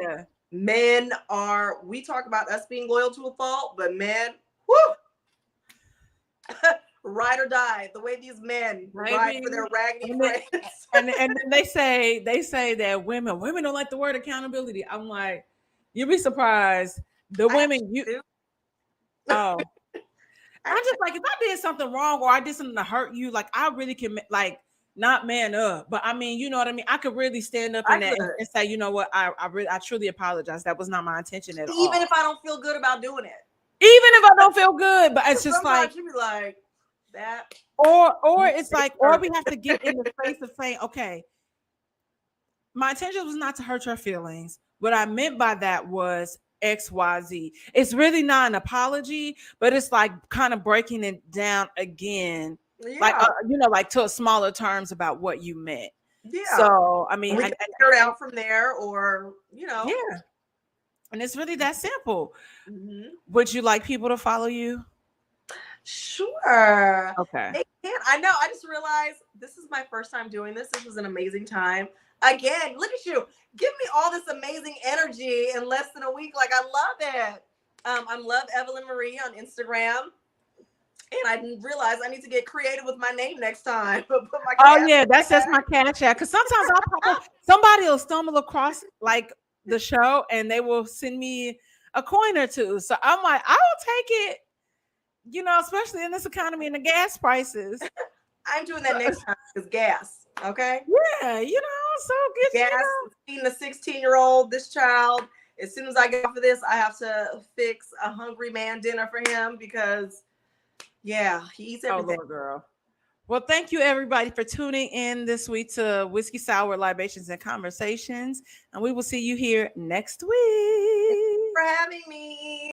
[SPEAKER 2] men we talk about us being loyal to a fault, but men, ride or die, the way these men ride for their raggedy friends.
[SPEAKER 1] And then they say that women don't like the word accountability. I'm like, you'd be surprised. The women I'm just like, if I did something wrong or I did something to hurt you, like, I really can, like, not man up, but I mean, you know what I mean? I could really stand up in that and say, you know what, I truly apologize. That was not my intention at all.
[SPEAKER 2] Even if I don't feel good about doing it.
[SPEAKER 1] Even if I don't feel good, but it's just like,
[SPEAKER 2] you be like that.
[SPEAKER 1] Or it's like, or we have to get in the face of saying, okay, my intention was not to hurt your feelings. What I meant by that was XYZ. It's really not an apology, but it's like kind of breaking it down again, like like to smaller terms about what you meant. Yeah. So I mean,
[SPEAKER 2] we can figure it out from there, or
[SPEAKER 1] Yeah. And it's really that simple. Would you like people to follow you?
[SPEAKER 2] Sure.
[SPEAKER 1] Okay.
[SPEAKER 2] They can. I know. I just realized this is my first time doing this. This was an amazing time. Again, look at you. Give me all this amazing energy in less than a week. Like, I love it. I love Evelyn Marie on Instagram. And I realized I need to get creative with my name next time. Put my
[SPEAKER 1] that's my cash app. Because sometimes somebody will stumble across like the show and they will send me a coin or two. So I'm like, I will take it. Especially in this economy and the gas prices.
[SPEAKER 2] I'm doing that next time because gas. Okay.
[SPEAKER 1] Yeah, so good.
[SPEAKER 2] Gas. Feeding a 16-year-old, this child. As soon as I get off of this, I have to fix a hungry man dinner for him because, he eats everything.
[SPEAKER 1] Oh, girl. Well, thank you everybody for tuning in this week to Whiskey Sour Libations and Conversations, and we will see you here next week.
[SPEAKER 2] Thanks for having me.